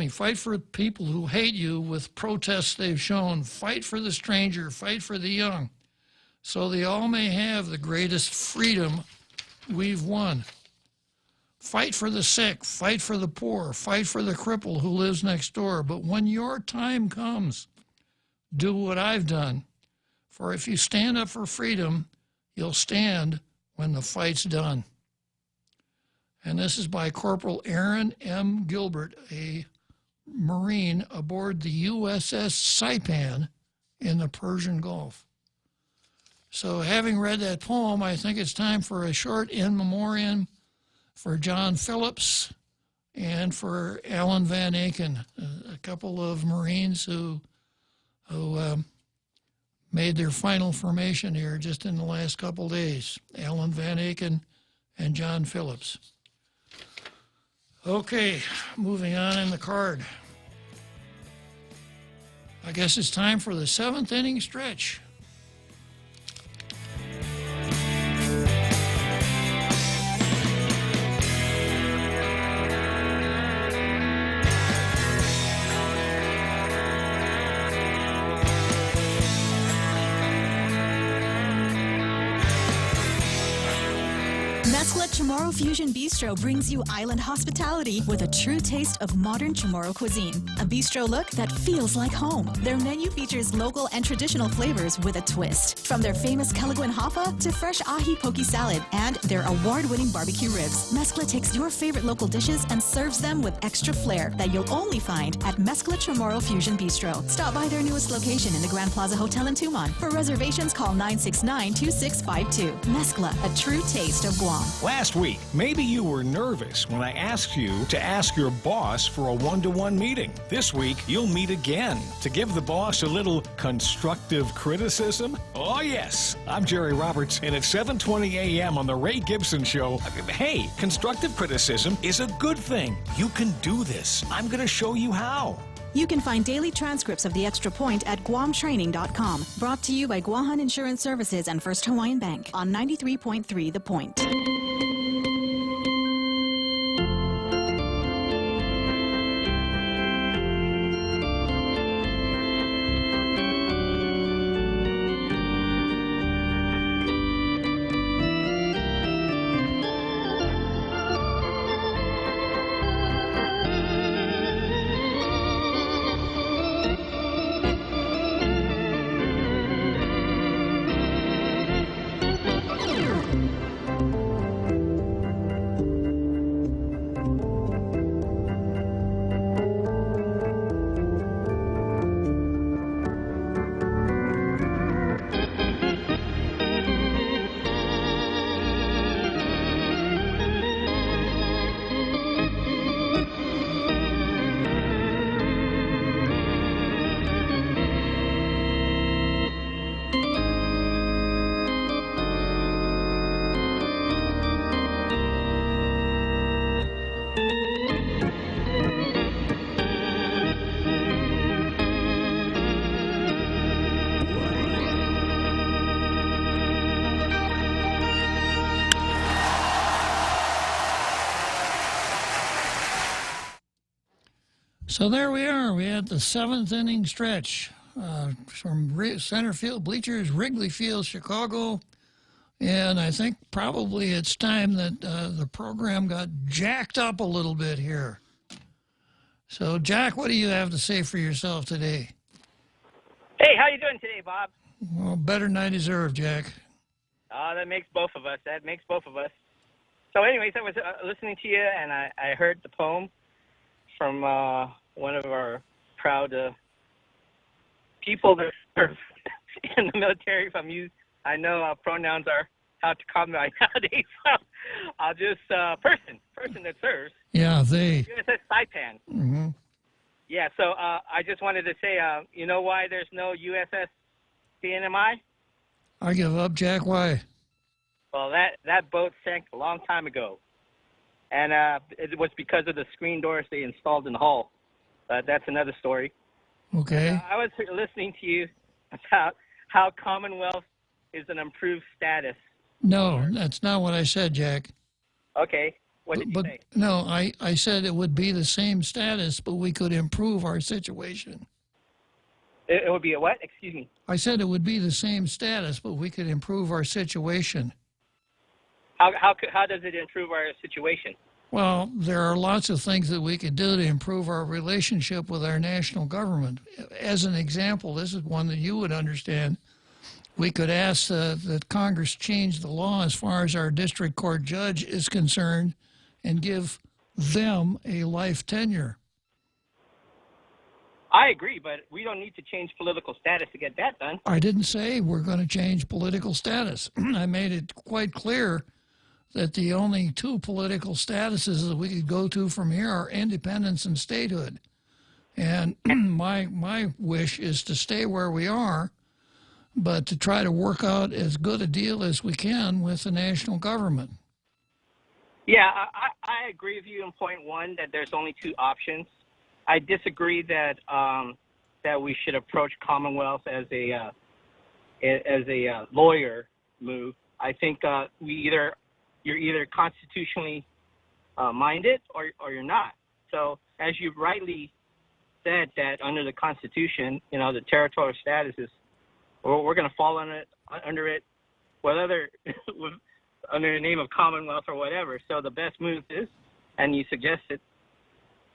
Fight for people who hate you with protests they've shown. Fight for the stranger. Fight for the young, so they all may have the greatest freedom we've won. Fight for the sick, fight for the poor, fight for the cripple who lives next door. But when your time comes, do what I've done. For if you stand up for freedom, you'll stand when the fight's done. And this is by Corporal Aaron M. Gilbert, a Marine aboard the USS Saipan in the Persian Gulf. So having read that poem, I think it's time for a short in memoriam for John Phillips and for Alan Van Aken, a couple of Marines who made their final formation here just in the last couple days. Alan Van Aken and John Phillips. Okay, moving on in the card. I guess it's time for the 7th inning stretch. Mescla Chamorro Fusion Bistro brings you island hospitality with a true taste of modern Chamorro cuisine. A bistro look that feels like home. Their menu features local and traditional flavors with a twist. From their famous Calaguan Hapa to fresh ahi poke salad and their award-winning barbecue ribs. Mescla takes your favorite local dishes and serves them with extra flair that you'll only find at Mescla Chamorro Fusion Bistro. Stop by their newest location in the Grand Plaza Hotel in Tumon. For reservations, call 969-2652. Mescla, a true taste of Guam. Last week, maybe you were nervous when I asked you to ask your boss for a one-to-one meeting. This week, you'll meet again to give the boss a little constructive criticism. Oh, yes. I'm Jerry Roberts, and at 7:20 a.m. on The Ray Gibson Show, hey, constructive criticism is a good thing. You can do this. I'm going to show you how. You can find daily transcripts of The Extra Point at guamtraining.com. Brought to you by Guahan Insurance Services and First Hawaiian Bank on 93.3 The Point. So there we are. We had the 7th inning stretch from center field bleachers, Wrigley Field, Chicago. And I think probably it's time that the program got jacked up a little bit here. So, Jack, what do you have to say for yourself today? Hey, how you doing today, Bob? Well, better than I deserve, Jack. that makes both of us. So anyways, I was listening to you, and I heard the poem from one of our proud people that serve in the military. I know pronouns are how to call me nowadays, so I'll just person that serves. Yeah, they. USS Saipan. Mm-hmm. Yeah, so I just wanted to say, you know why there's no USS CNMI? I give up, Jack. Why? Well, that boat sank a long time ago, and it was because of the screen doors they installed in the hull. That's another story. Okay. I was listening to you about how Commonwealth is an improved status. No, that's not what I said, Jack. Okay, what did you say? No, I said it would be the same status, but we could improve our situation. It would be a what? Excuse me. I said it would be the same status, but we could improve our situation. How does it improve our situation? Well, there are lots of things that we could do to improve our relationship with our national government. As an example, this is one that you would understand. We could ask that Congress change the law as far as our district court judge is concerned and give them a life tenure. I agree, but we don't need to change political status to get that done. I didn't say we're going to change political status. I made it quite clear that the only two political statuses that we could go to from here are independence and statehood. And my wish is to stay where we are, but to try to work out as good a deal as we can with the national government. Yeah, I agree with you in point one that there's only two options. I disagree that that we should approach Commonwealth as a lawyer move. I think you're either constitutionally minded or you're not. So as you rightly said, that under the Constitution, the territorial status is, we're going to fall under it, whether under the name of Commonwealth or whatever. So the best move is, and you suggested,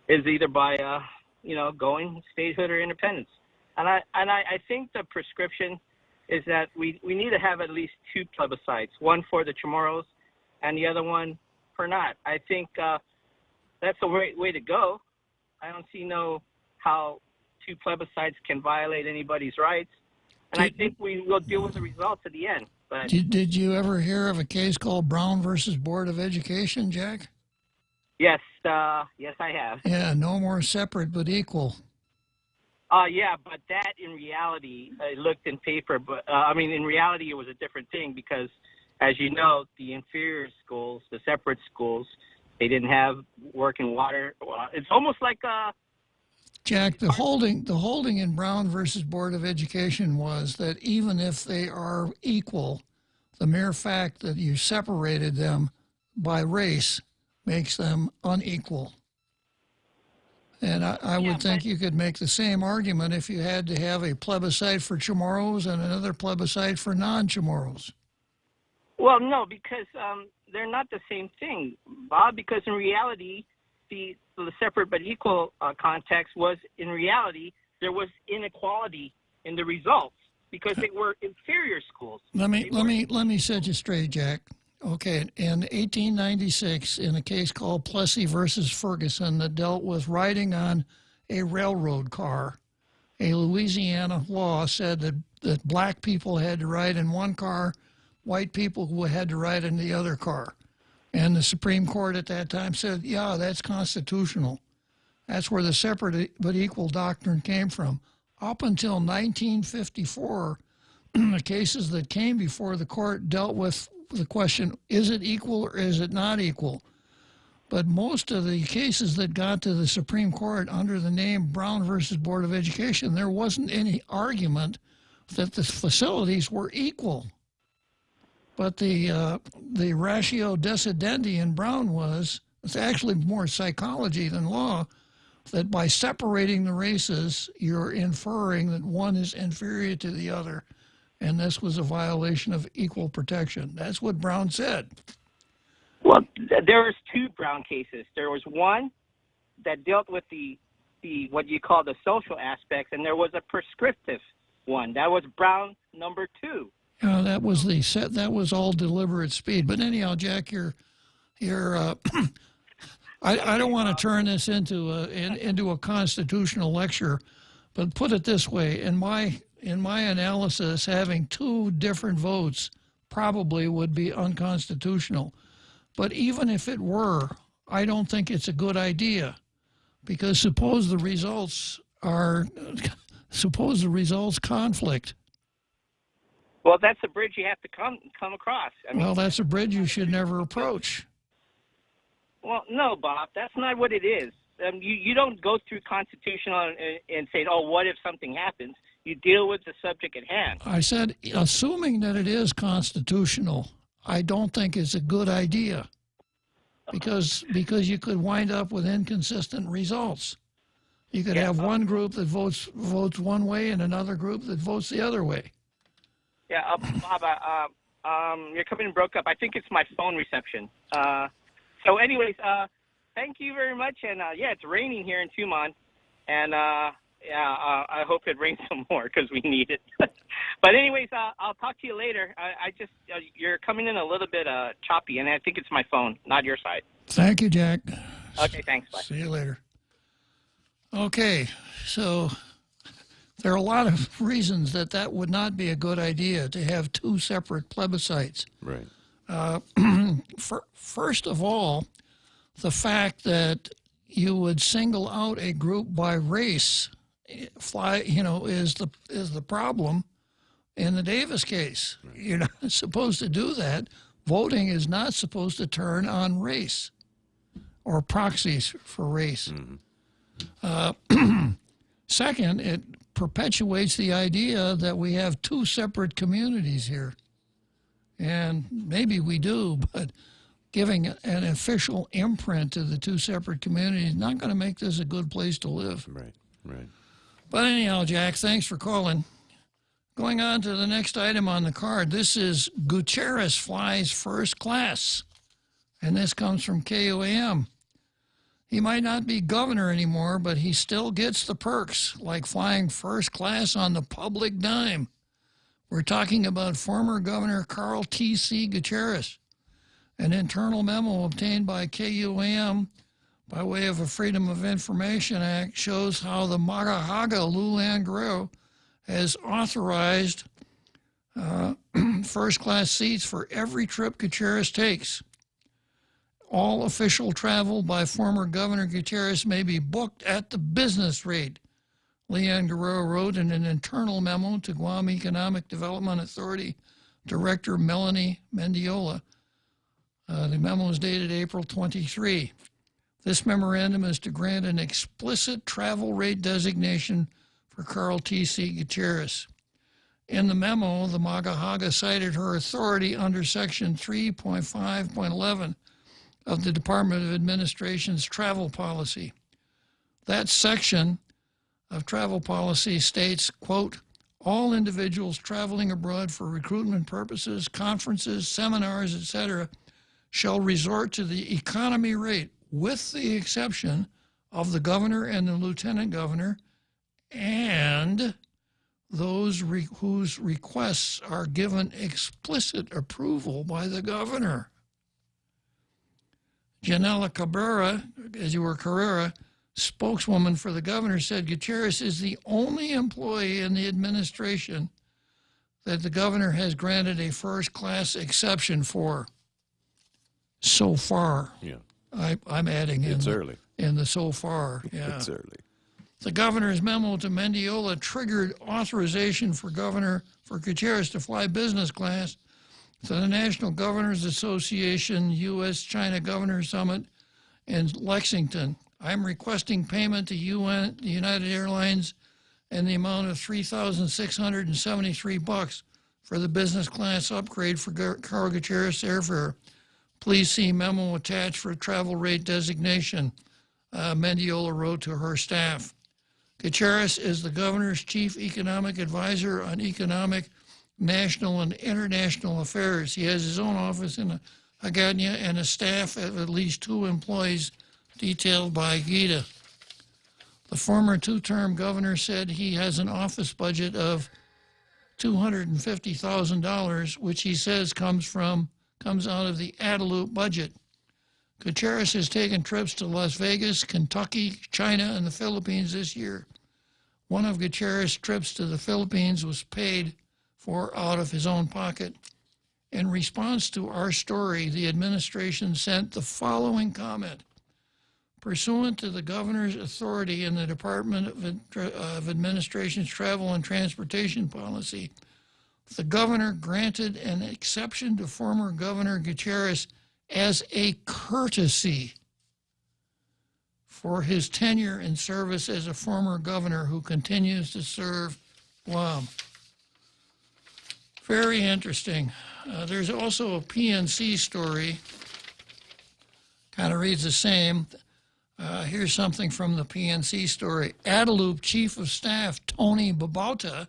is either by going statehood or independence. And I think the prescription is that we need to have at least two plebiscites, one for the Chamorros and the other one for not. I think that's the way to go. I don't see how two plebiscites can violate anybody's rights. And I think we will deal with the results at the end. But Did you ever hear of a case called Brown versus Board of Education, Jack? Yes, yes, I have. Yeah, no more separate but equal. Yeah, but that in reality, I looked in paper, but in reality, it was a different thing because, as you know, the inferior schools, the separate schools, they didn't have working water. It's almost like Jack, the holding in Brown versus Board of Education was that even if they are equal, the mere fact that you separated them by race makes them unequal. And I would think you could make the same argument if you had to have a plebiscite for Chamorros and another plebiscite for non-Chamorros. Well, no, because they're not the same thing, Bob, because in reality, the separate but equal context was, in reality, there was inequality in the results because they were inferior schools. Let me set you straight, Jack. Okay, in 1896, in a case called Plessy versus Ferguson that dealt with riding on a railroad car, a Louisiana law said that black people had to ride in one car, white people had to ride in the other car. And the Supreme Court at that time said, yeah, that's constitutional. That's where the separate but equal doctrine came from. Up until 1954, the cases that came before the court dealt with the question, is it equal or is it not equal? But most of the cases that got to the Supreme Court under the name Brown versus Board of Education, there wasn't any argument that the facilities were equal. But the ratio decidendi in Brown it's actually more psychology than law, that by separating the races, you're inferring that one is inferior to the other. And this was a violation of equal protection. That's what Brown said. Well, there was two Brown cases. There was one that dealt with the what you call the social aspects, and there was a prescriptive one. That was Brown number 2. That was the set. That was all deliberate speed. But anyhow, Jack, you're I don't want to turn this into a constitutional lecture, but put it this way: in my analysis, having two different votes probably would be unconstitutional. But even if it were, I don't think it's a good idea, because suppose the results conflict. Well, that's a bridge you have to come across. I mean, Well, that's a bridge you should never approach. Well, no, Bob, that's not what it is. You don't go through constitutional and say, oh, what if something happens? You deal with the subject at hand. I said, assuming that it is constitutional, I don't think it's a good idea, because you could wind up with inconsistent results. You could have one group that votes one way and another group that votes the other way. Yeah, Bob, you're coming and broke up. I think it's my phone reception. So anyways, thank you very much. And, yeah, it's raining here in Tumon. And, I hope it rains some more because we need it. But anyways, I'll talk to you later. I just, you're coming in a little bit choppy, and I think it's my phone, not your side. Thank you, Jack. Okay, thanks. Bye. See you later. Okay, so there are a lot of reasons that would not be a good idea to have two separate plebiscites. Right. First of all, the fact that you would single out a group by race, is the problem in the Davis case. Right. You're not supposed to do that. Voting is not supposed to turn on race or proxies for race. Mm-hmm. Second, it perpetuates the idea that we have two separate communities here. And maybe we do, but giving an official imprint to the two separate communities is not going to make this a good place to live. Right, right. But anyhow, Jack, thanks for calling. Going on to the next item on the card, this is Gutierrez flies first class. And this comes from KUAM. He might not be governor anymore, but he still gets the perks, like flying first class on the public dime. We're talking about former Governor Carl T.C. Gutierrez. An internal memo obtained by KUAM by way of a Freedom of Information Act shows how the Magahaga Lulan Guerrero has authorized first-class seats for every trip Gutierrez takes. All official travel by former Governor Gutierrez may be booked at the business rate, Leanne Guerrero wrote in an internal memo to Guam Economic Development Authority Director Melanie Mendiola. The memo is dated April 23. This memorandum is to grant an explicit travel rate designation for Carl T.C. Gutierrez. In the memo, the Magahaga cited her authority under Section 3.5.11 of the Department of Administration's travel policy. That section of travel policy states, quote, all individuals traveling abroad for recruitment purposes, conferences, seminars, etc., shall resort to the economy rate with the exception of the governor and the lieutenant governor and those whose requests are given explicit approval by the governor. Janela Carrera, spokeswoman for the governor, said Gutierrez is the only employee in the administration that the governor has granted a first-class exception for so far. Yeah. I'm adding in the so far. Yeah. It's early. The governor's memo to Mendiola triggered authorization for Gutierrez to fly business class to the National Governors Association U.S.-China Governor Summit in Lexington. I'm requesting payment to United Airlines in the amount of $3,673 for the business class upgrade for Carl Gutierrez airfare. Please see memo attached for travel rate designation, Mendiola wrote to her staff. Gutierrez is the governor's chief economic advisor on economic, national, and international affairs. He has his own office in Hagåtña and a staff of at least 2 employees detailed by Gita. The former 2-term governor said he has an office budget of $250,000, which he says comes out of the Adelup budget. Gutierrez has taken trips to Las Vegas, Kentucky, China, and the Philippines this year. One of Gutierrez's trips to the Philippines was paid for out of his own pocket. In response to our story, the administration sent the following comment. Pursuant to the governor's authority in the Department of Administration's Travel and Transportation Policy, the governor granted an exception to former Governor Gutierrez as a courtesy for his tenure in service as a former governor who continues to serve Guam. Very interesting. There's also a PNC story, kind of reads the same. Here's something from the PNC story. Adelup Chief of Staff Tony Babauta,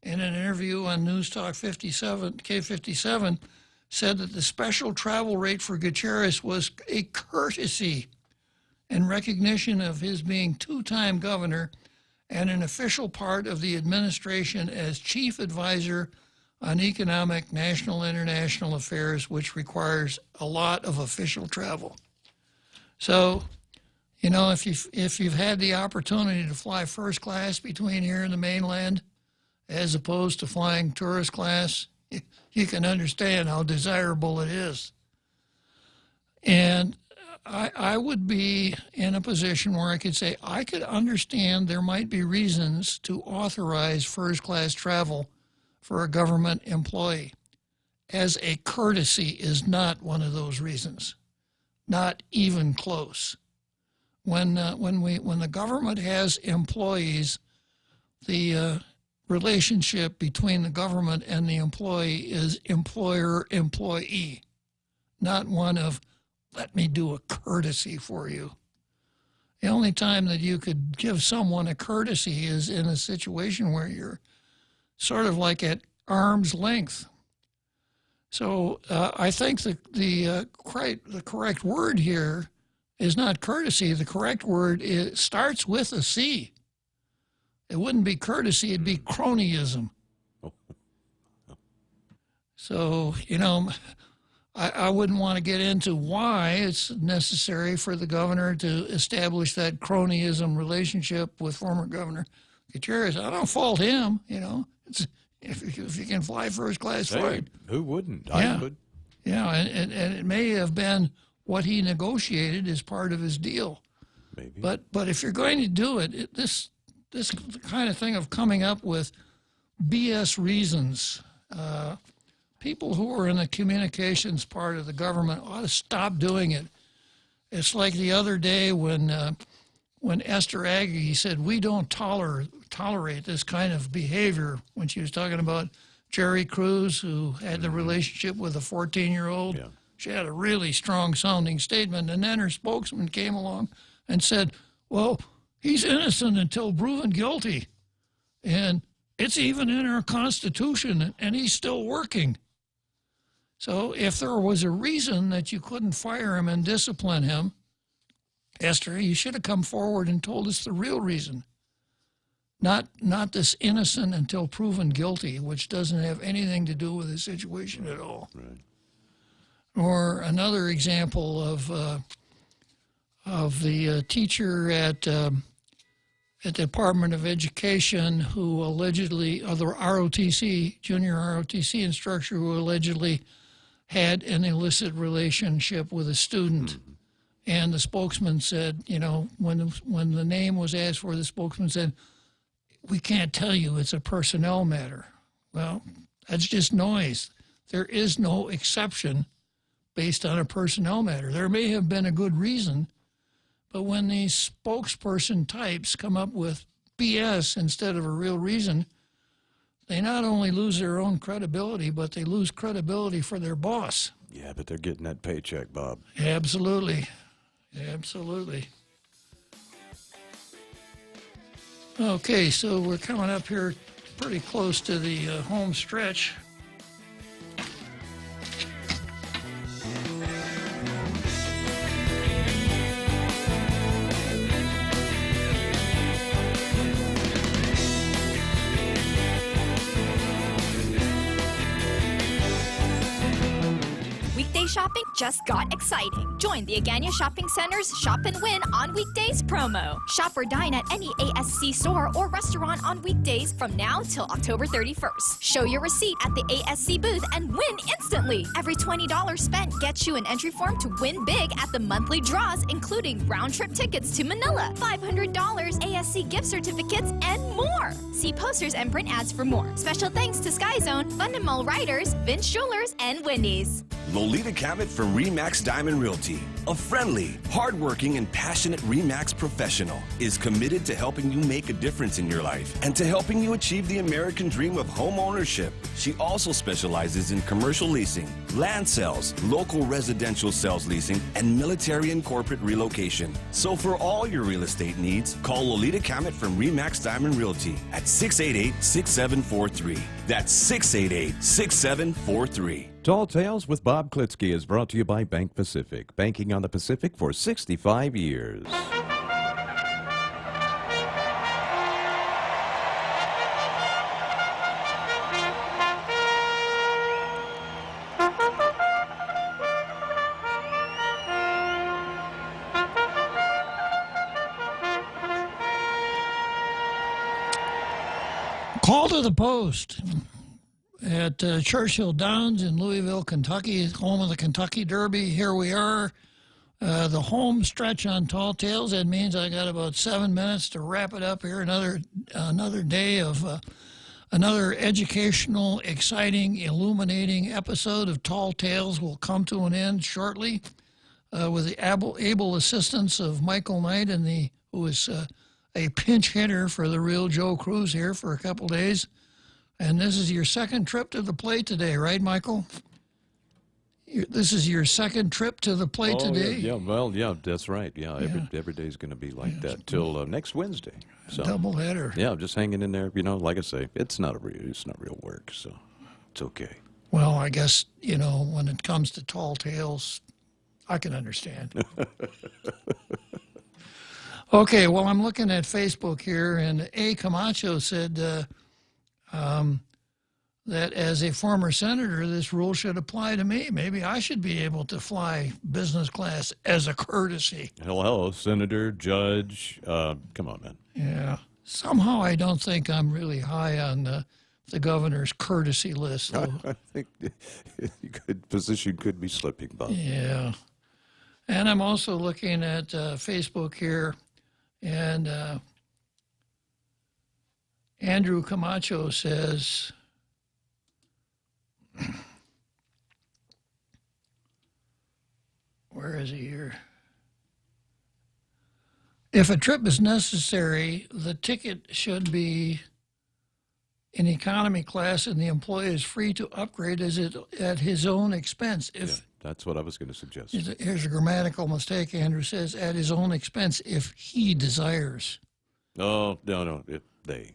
in an interview on News Talk 57, K57, said that the special travel rate for Gutierrez was a courtesy in recognition of his being two-time governor and an official part of the administration as chief advisor on economic, national, international affairs, which requires a lot of official travel. So, you know, if you've had the opportunity to fly first class between here and the mainland, as opposed to flying tourist class, you can understand how desirable it is. And I would be in a position where I could say, I could understand there might be reasons to authorize first class travel for a government employee. As a courtesy is not one of those reasons, not even close. When the government has employees, the relationship between the government and the employee is employer-employee, not one of, let me do a courtesy for you. The only time that you could give someone a courtesy is in a situation where you're sort of like at arm's length. So I think the correct word here is not courtesy. The correct word starts with a C. It wouldn't be courtesy, it'd be cronyism. So, you know, I wouldn't want to get into why it's necessary for the governor to establish that cronyism relationship with former Governor Gutierrez. I don't fault him, you know. If you can fly first class flight. Who wouldn't? Yeah. I would. Yeah, and it may have been what he negotiated as part of his deal. Maybe. But if you're going to do it, this kind of thing of coming up with BS reasons, people who are in the communications part of the government ought to stop doing it. It's like the other day when Esther Aggie said, we don't tolerate this kind of behavior, when she was talking about Jerry Cruz, who had the relationship with a 14-year-old. Yeah. She had a really strong sounding statement, and then her spokesman came along and said, well, he's innocent until proven guilty, and it's even in our Constitution, and he's still working. So if there was a reason that you couldn't fire him and discipline him, Esther, you should have come forward and told us the real reason. Not this innocent until proven guilty, which doesn't have anything to do with the situation at all. Right. Or another example of the teacher at the Department of Education who allegedly, or the ROTC, junior ROTC instructor who allegedly had an illicit relationship with a student. Mm-hmm. And the spokesman said, you know, when the name was asked for, the spokesman said, we can't tell you, it's a personnel matter. Well, that's just noise. There is no exception based on a personnel matter. There may have been a good reason, but when these spokesperson types come up with BS instead of a real reason, they not only lose their own credibility, but they lose credibility for their boss. Yeah, but they're getting that paycheck, Bob. Absolutely. Absolutely. Okay, so we're coming up here pretty close to the home stretch. shopping just got exciting. Join the Agania Shopping Center's Shop and Win on Weekdays promo. Shop or dine at any ASC store or restaurant on weekdays from now till October 31st. Show your receipt at the ASC booth and win instantly. Every $20 spent gets you an entry form to win big at the monthly draws, including round-trip tickets to Manila, $500 ASC gift certificates, and more. See posters and print ads for more. Special thanks to Sky Zone, Fundamental Writers, Vince Jewelers, and Wendy's. Lolita Cammett from RE/MAX Diamond Realty, a friendly, hardworking, and passionate RE/MAX professional, is committed to helping you make a difference in your life and to helping you achieve the American dream of home ownership. She also specializes in commercial leasing, land sales, local residential sales leasing, and military and corporate relocation. So for all your real estate needs, call Lolita Cammett from RE/MAX Diamond Realty at 688-6743. That's 688-6743. Tall Tales with Bob Klitzkie is brought to you by Bank Pacific, banking on the Pacific for 65 years. Call to the post at Churchill Downs in Louisville, Kentucky, home of the Kentucky Derby. Here we are, the home stretch on Tall Tales. That means I got about 7 minutes to wrap it up here. Another day of another educational, exciting, illuminating episode of Tall Tales will come to an end shortly with the able assistance of Michael Knight, who is a pinch hitter for the real Joe Cruz here for a couple days. And this is your second trip to the plate today, right, Michael? This is your second trip to the plate today? Yeah, that's right. Yeah, every day's going to be like that till next Wednesday. So, double header. Yeah, just hanging in there. Like I say, it's not real work, so it's okay. Well, I guess, when it comes to Tall Tales, I can understand. Okay, well, I'm looking at Facebook here, and A. Camacho said that as a former senator, this rule should apply to me. Maybe I should be able to fly business class as a courtesy. Hello, Senator, Judge. Come on, man. Yeah. Somehow I don't think I'm really high on the governor's courtesy list. I think position could be slipping, Bob. Yeah. And I'm also looking at Facebook here. And Andrew Camacho says, where is he here? If a trip is necessary, the ticket should be in economy class and the employee is free to upgrade at his own expense. That's what I was going to suggest. Here's a grammatical mistake. Andrew says, at his own expense, if he desires. Oh, no, if they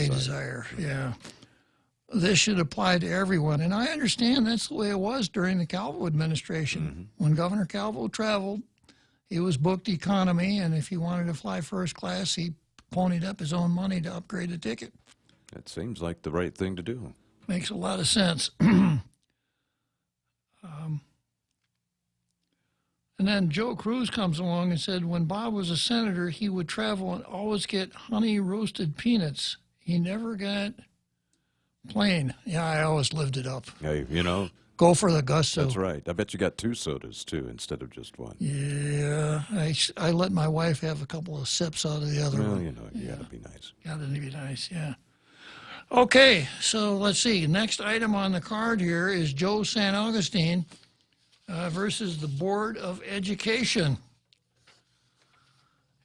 desire, yeah. This should apply to everyone. And I understand that's the way it was during the Calvo administration. Mm-hmm. When Governor Calvo traveled, he was booked economy, and if he wanted to fly first class, he ponied up his own money to upgrade a ticket. That seems like the right thing to do. Makes a lot of sense. And then Joe Cruz comes along and said when Bob was a senator, he would travel and always get honey roasted peanuts. He never got plain. Yeah, I always lived it up. Hey, go for the gusto. That's right. I bet you got 2 sodas, too, instead of just one. Yeah, I let my wife have a couple of sips out of the other one. You got to be nice. Got to be nice, yeah. Okay, so let's see. Next item on the card here is Joe San Augustine versus the Board of Education.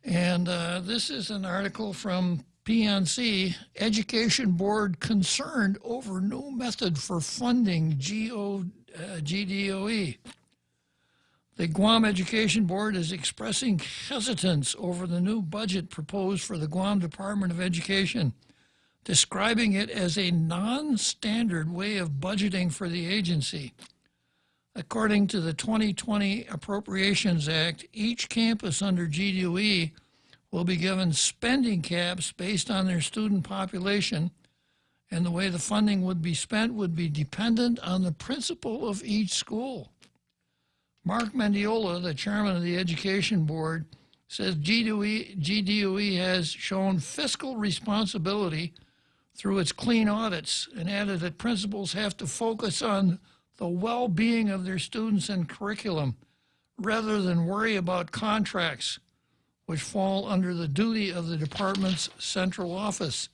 And this is an article from PNC. Education Board concerned over new method for funding GDOE. The Guam Education Board is expressing hesitance over the new budget proposed for the Guam Department of Education, describing it as a non-standard way of budgeting for the agency. According to the 2020 Appropriations Act, each campus under GDOE will be given spending caps based on their student population, and the way the funding would be spent would be dependent on the principal of each school. Mark Mendiola, the chairman of the Education Board, says GDOE has shown fiscal responsibility through its clean audits, and added that principals have to focus on the well-being of their students and curriculum rather than worry about contracts, which fall under the duty of the department's central office.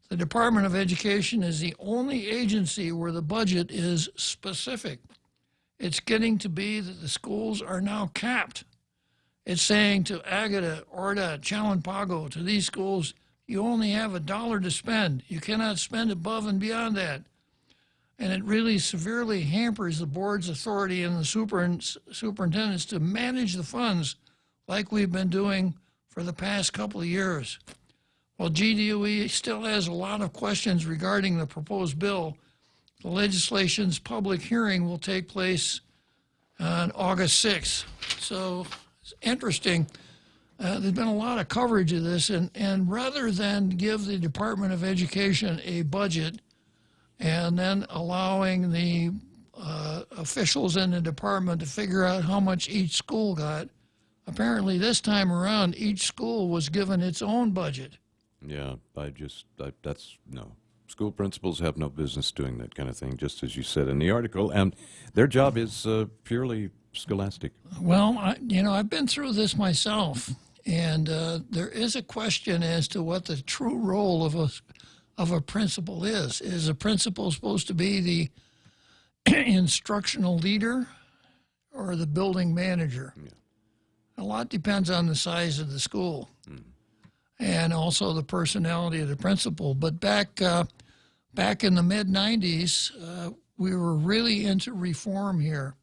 The Department of Education is the only agency where the budget is specific. It's getting to be that the schools are now capped. It's saying to Agata, Orda, Chalampago, to these schools, you only have $1 to spend. You cannot spend above and beyond that. And it really severely hampers the board's authority and the superintendents to manage the funds like we've been doing for the past couple of years. While GDOE still has a lot of questions regarding the proposed bill, the legislation's public hearing will take place on August 6th. So it's interesting. There's been a lot of coverage of this, and rather than give the Department of Education a budget and then allowing the officials in the department to figure out how much each school got, apparently this time around each school was given its own budget. Yeah, that's no. School principals have no business doing that kind of thing, just as you said in the article, and their job is purely scholastic. Well, I've been through this myself, and there is a question as to what the true role of a principal is. Is a principal supposed to be the instructional leader or the building manager? Yeah. A lot depends on the size of the school. And also the personality of the principal. But back in the mid-'90s, we were really into reform here.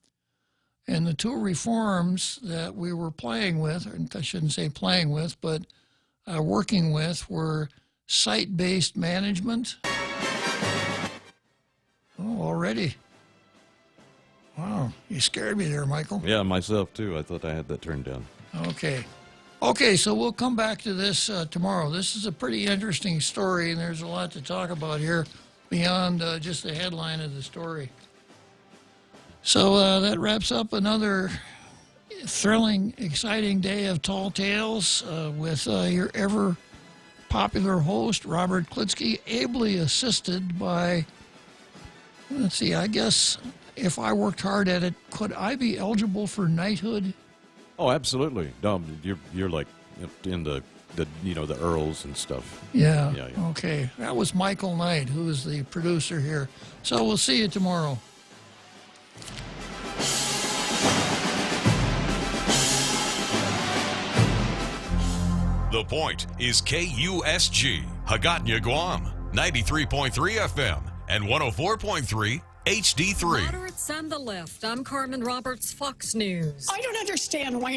And the two reforms that we were playing with, or I shouldn't say playing with, but working with, were site-based management. Oh, already. Wow, you scared me there, Michael. Yeah, myself too. I thought I had that turned down. Okay, so we'll come back to this tomorrow. This is a pretty interesting story, and there's a lot to talk about here beyond just the headline of the story. So that wraps up another thrilling, exciting day of Tall Tales with your ever popular host, Robert Klitzkie, ably assisted by, let's see, I guess if I worked hard at it, could I be eligible for knighthood? Oh, absolutely. No, you're like in the Earls and stuff. Yeah. Okay. That was Michael Knight, who is the producer here. So we'll see you tomorrow. The Point is KUSG, Hagåtña, Guam, 93.3 FM and 104.3 HD3. Moderates and the left. I'm Carmen Roberts, Fox News. I don't understand why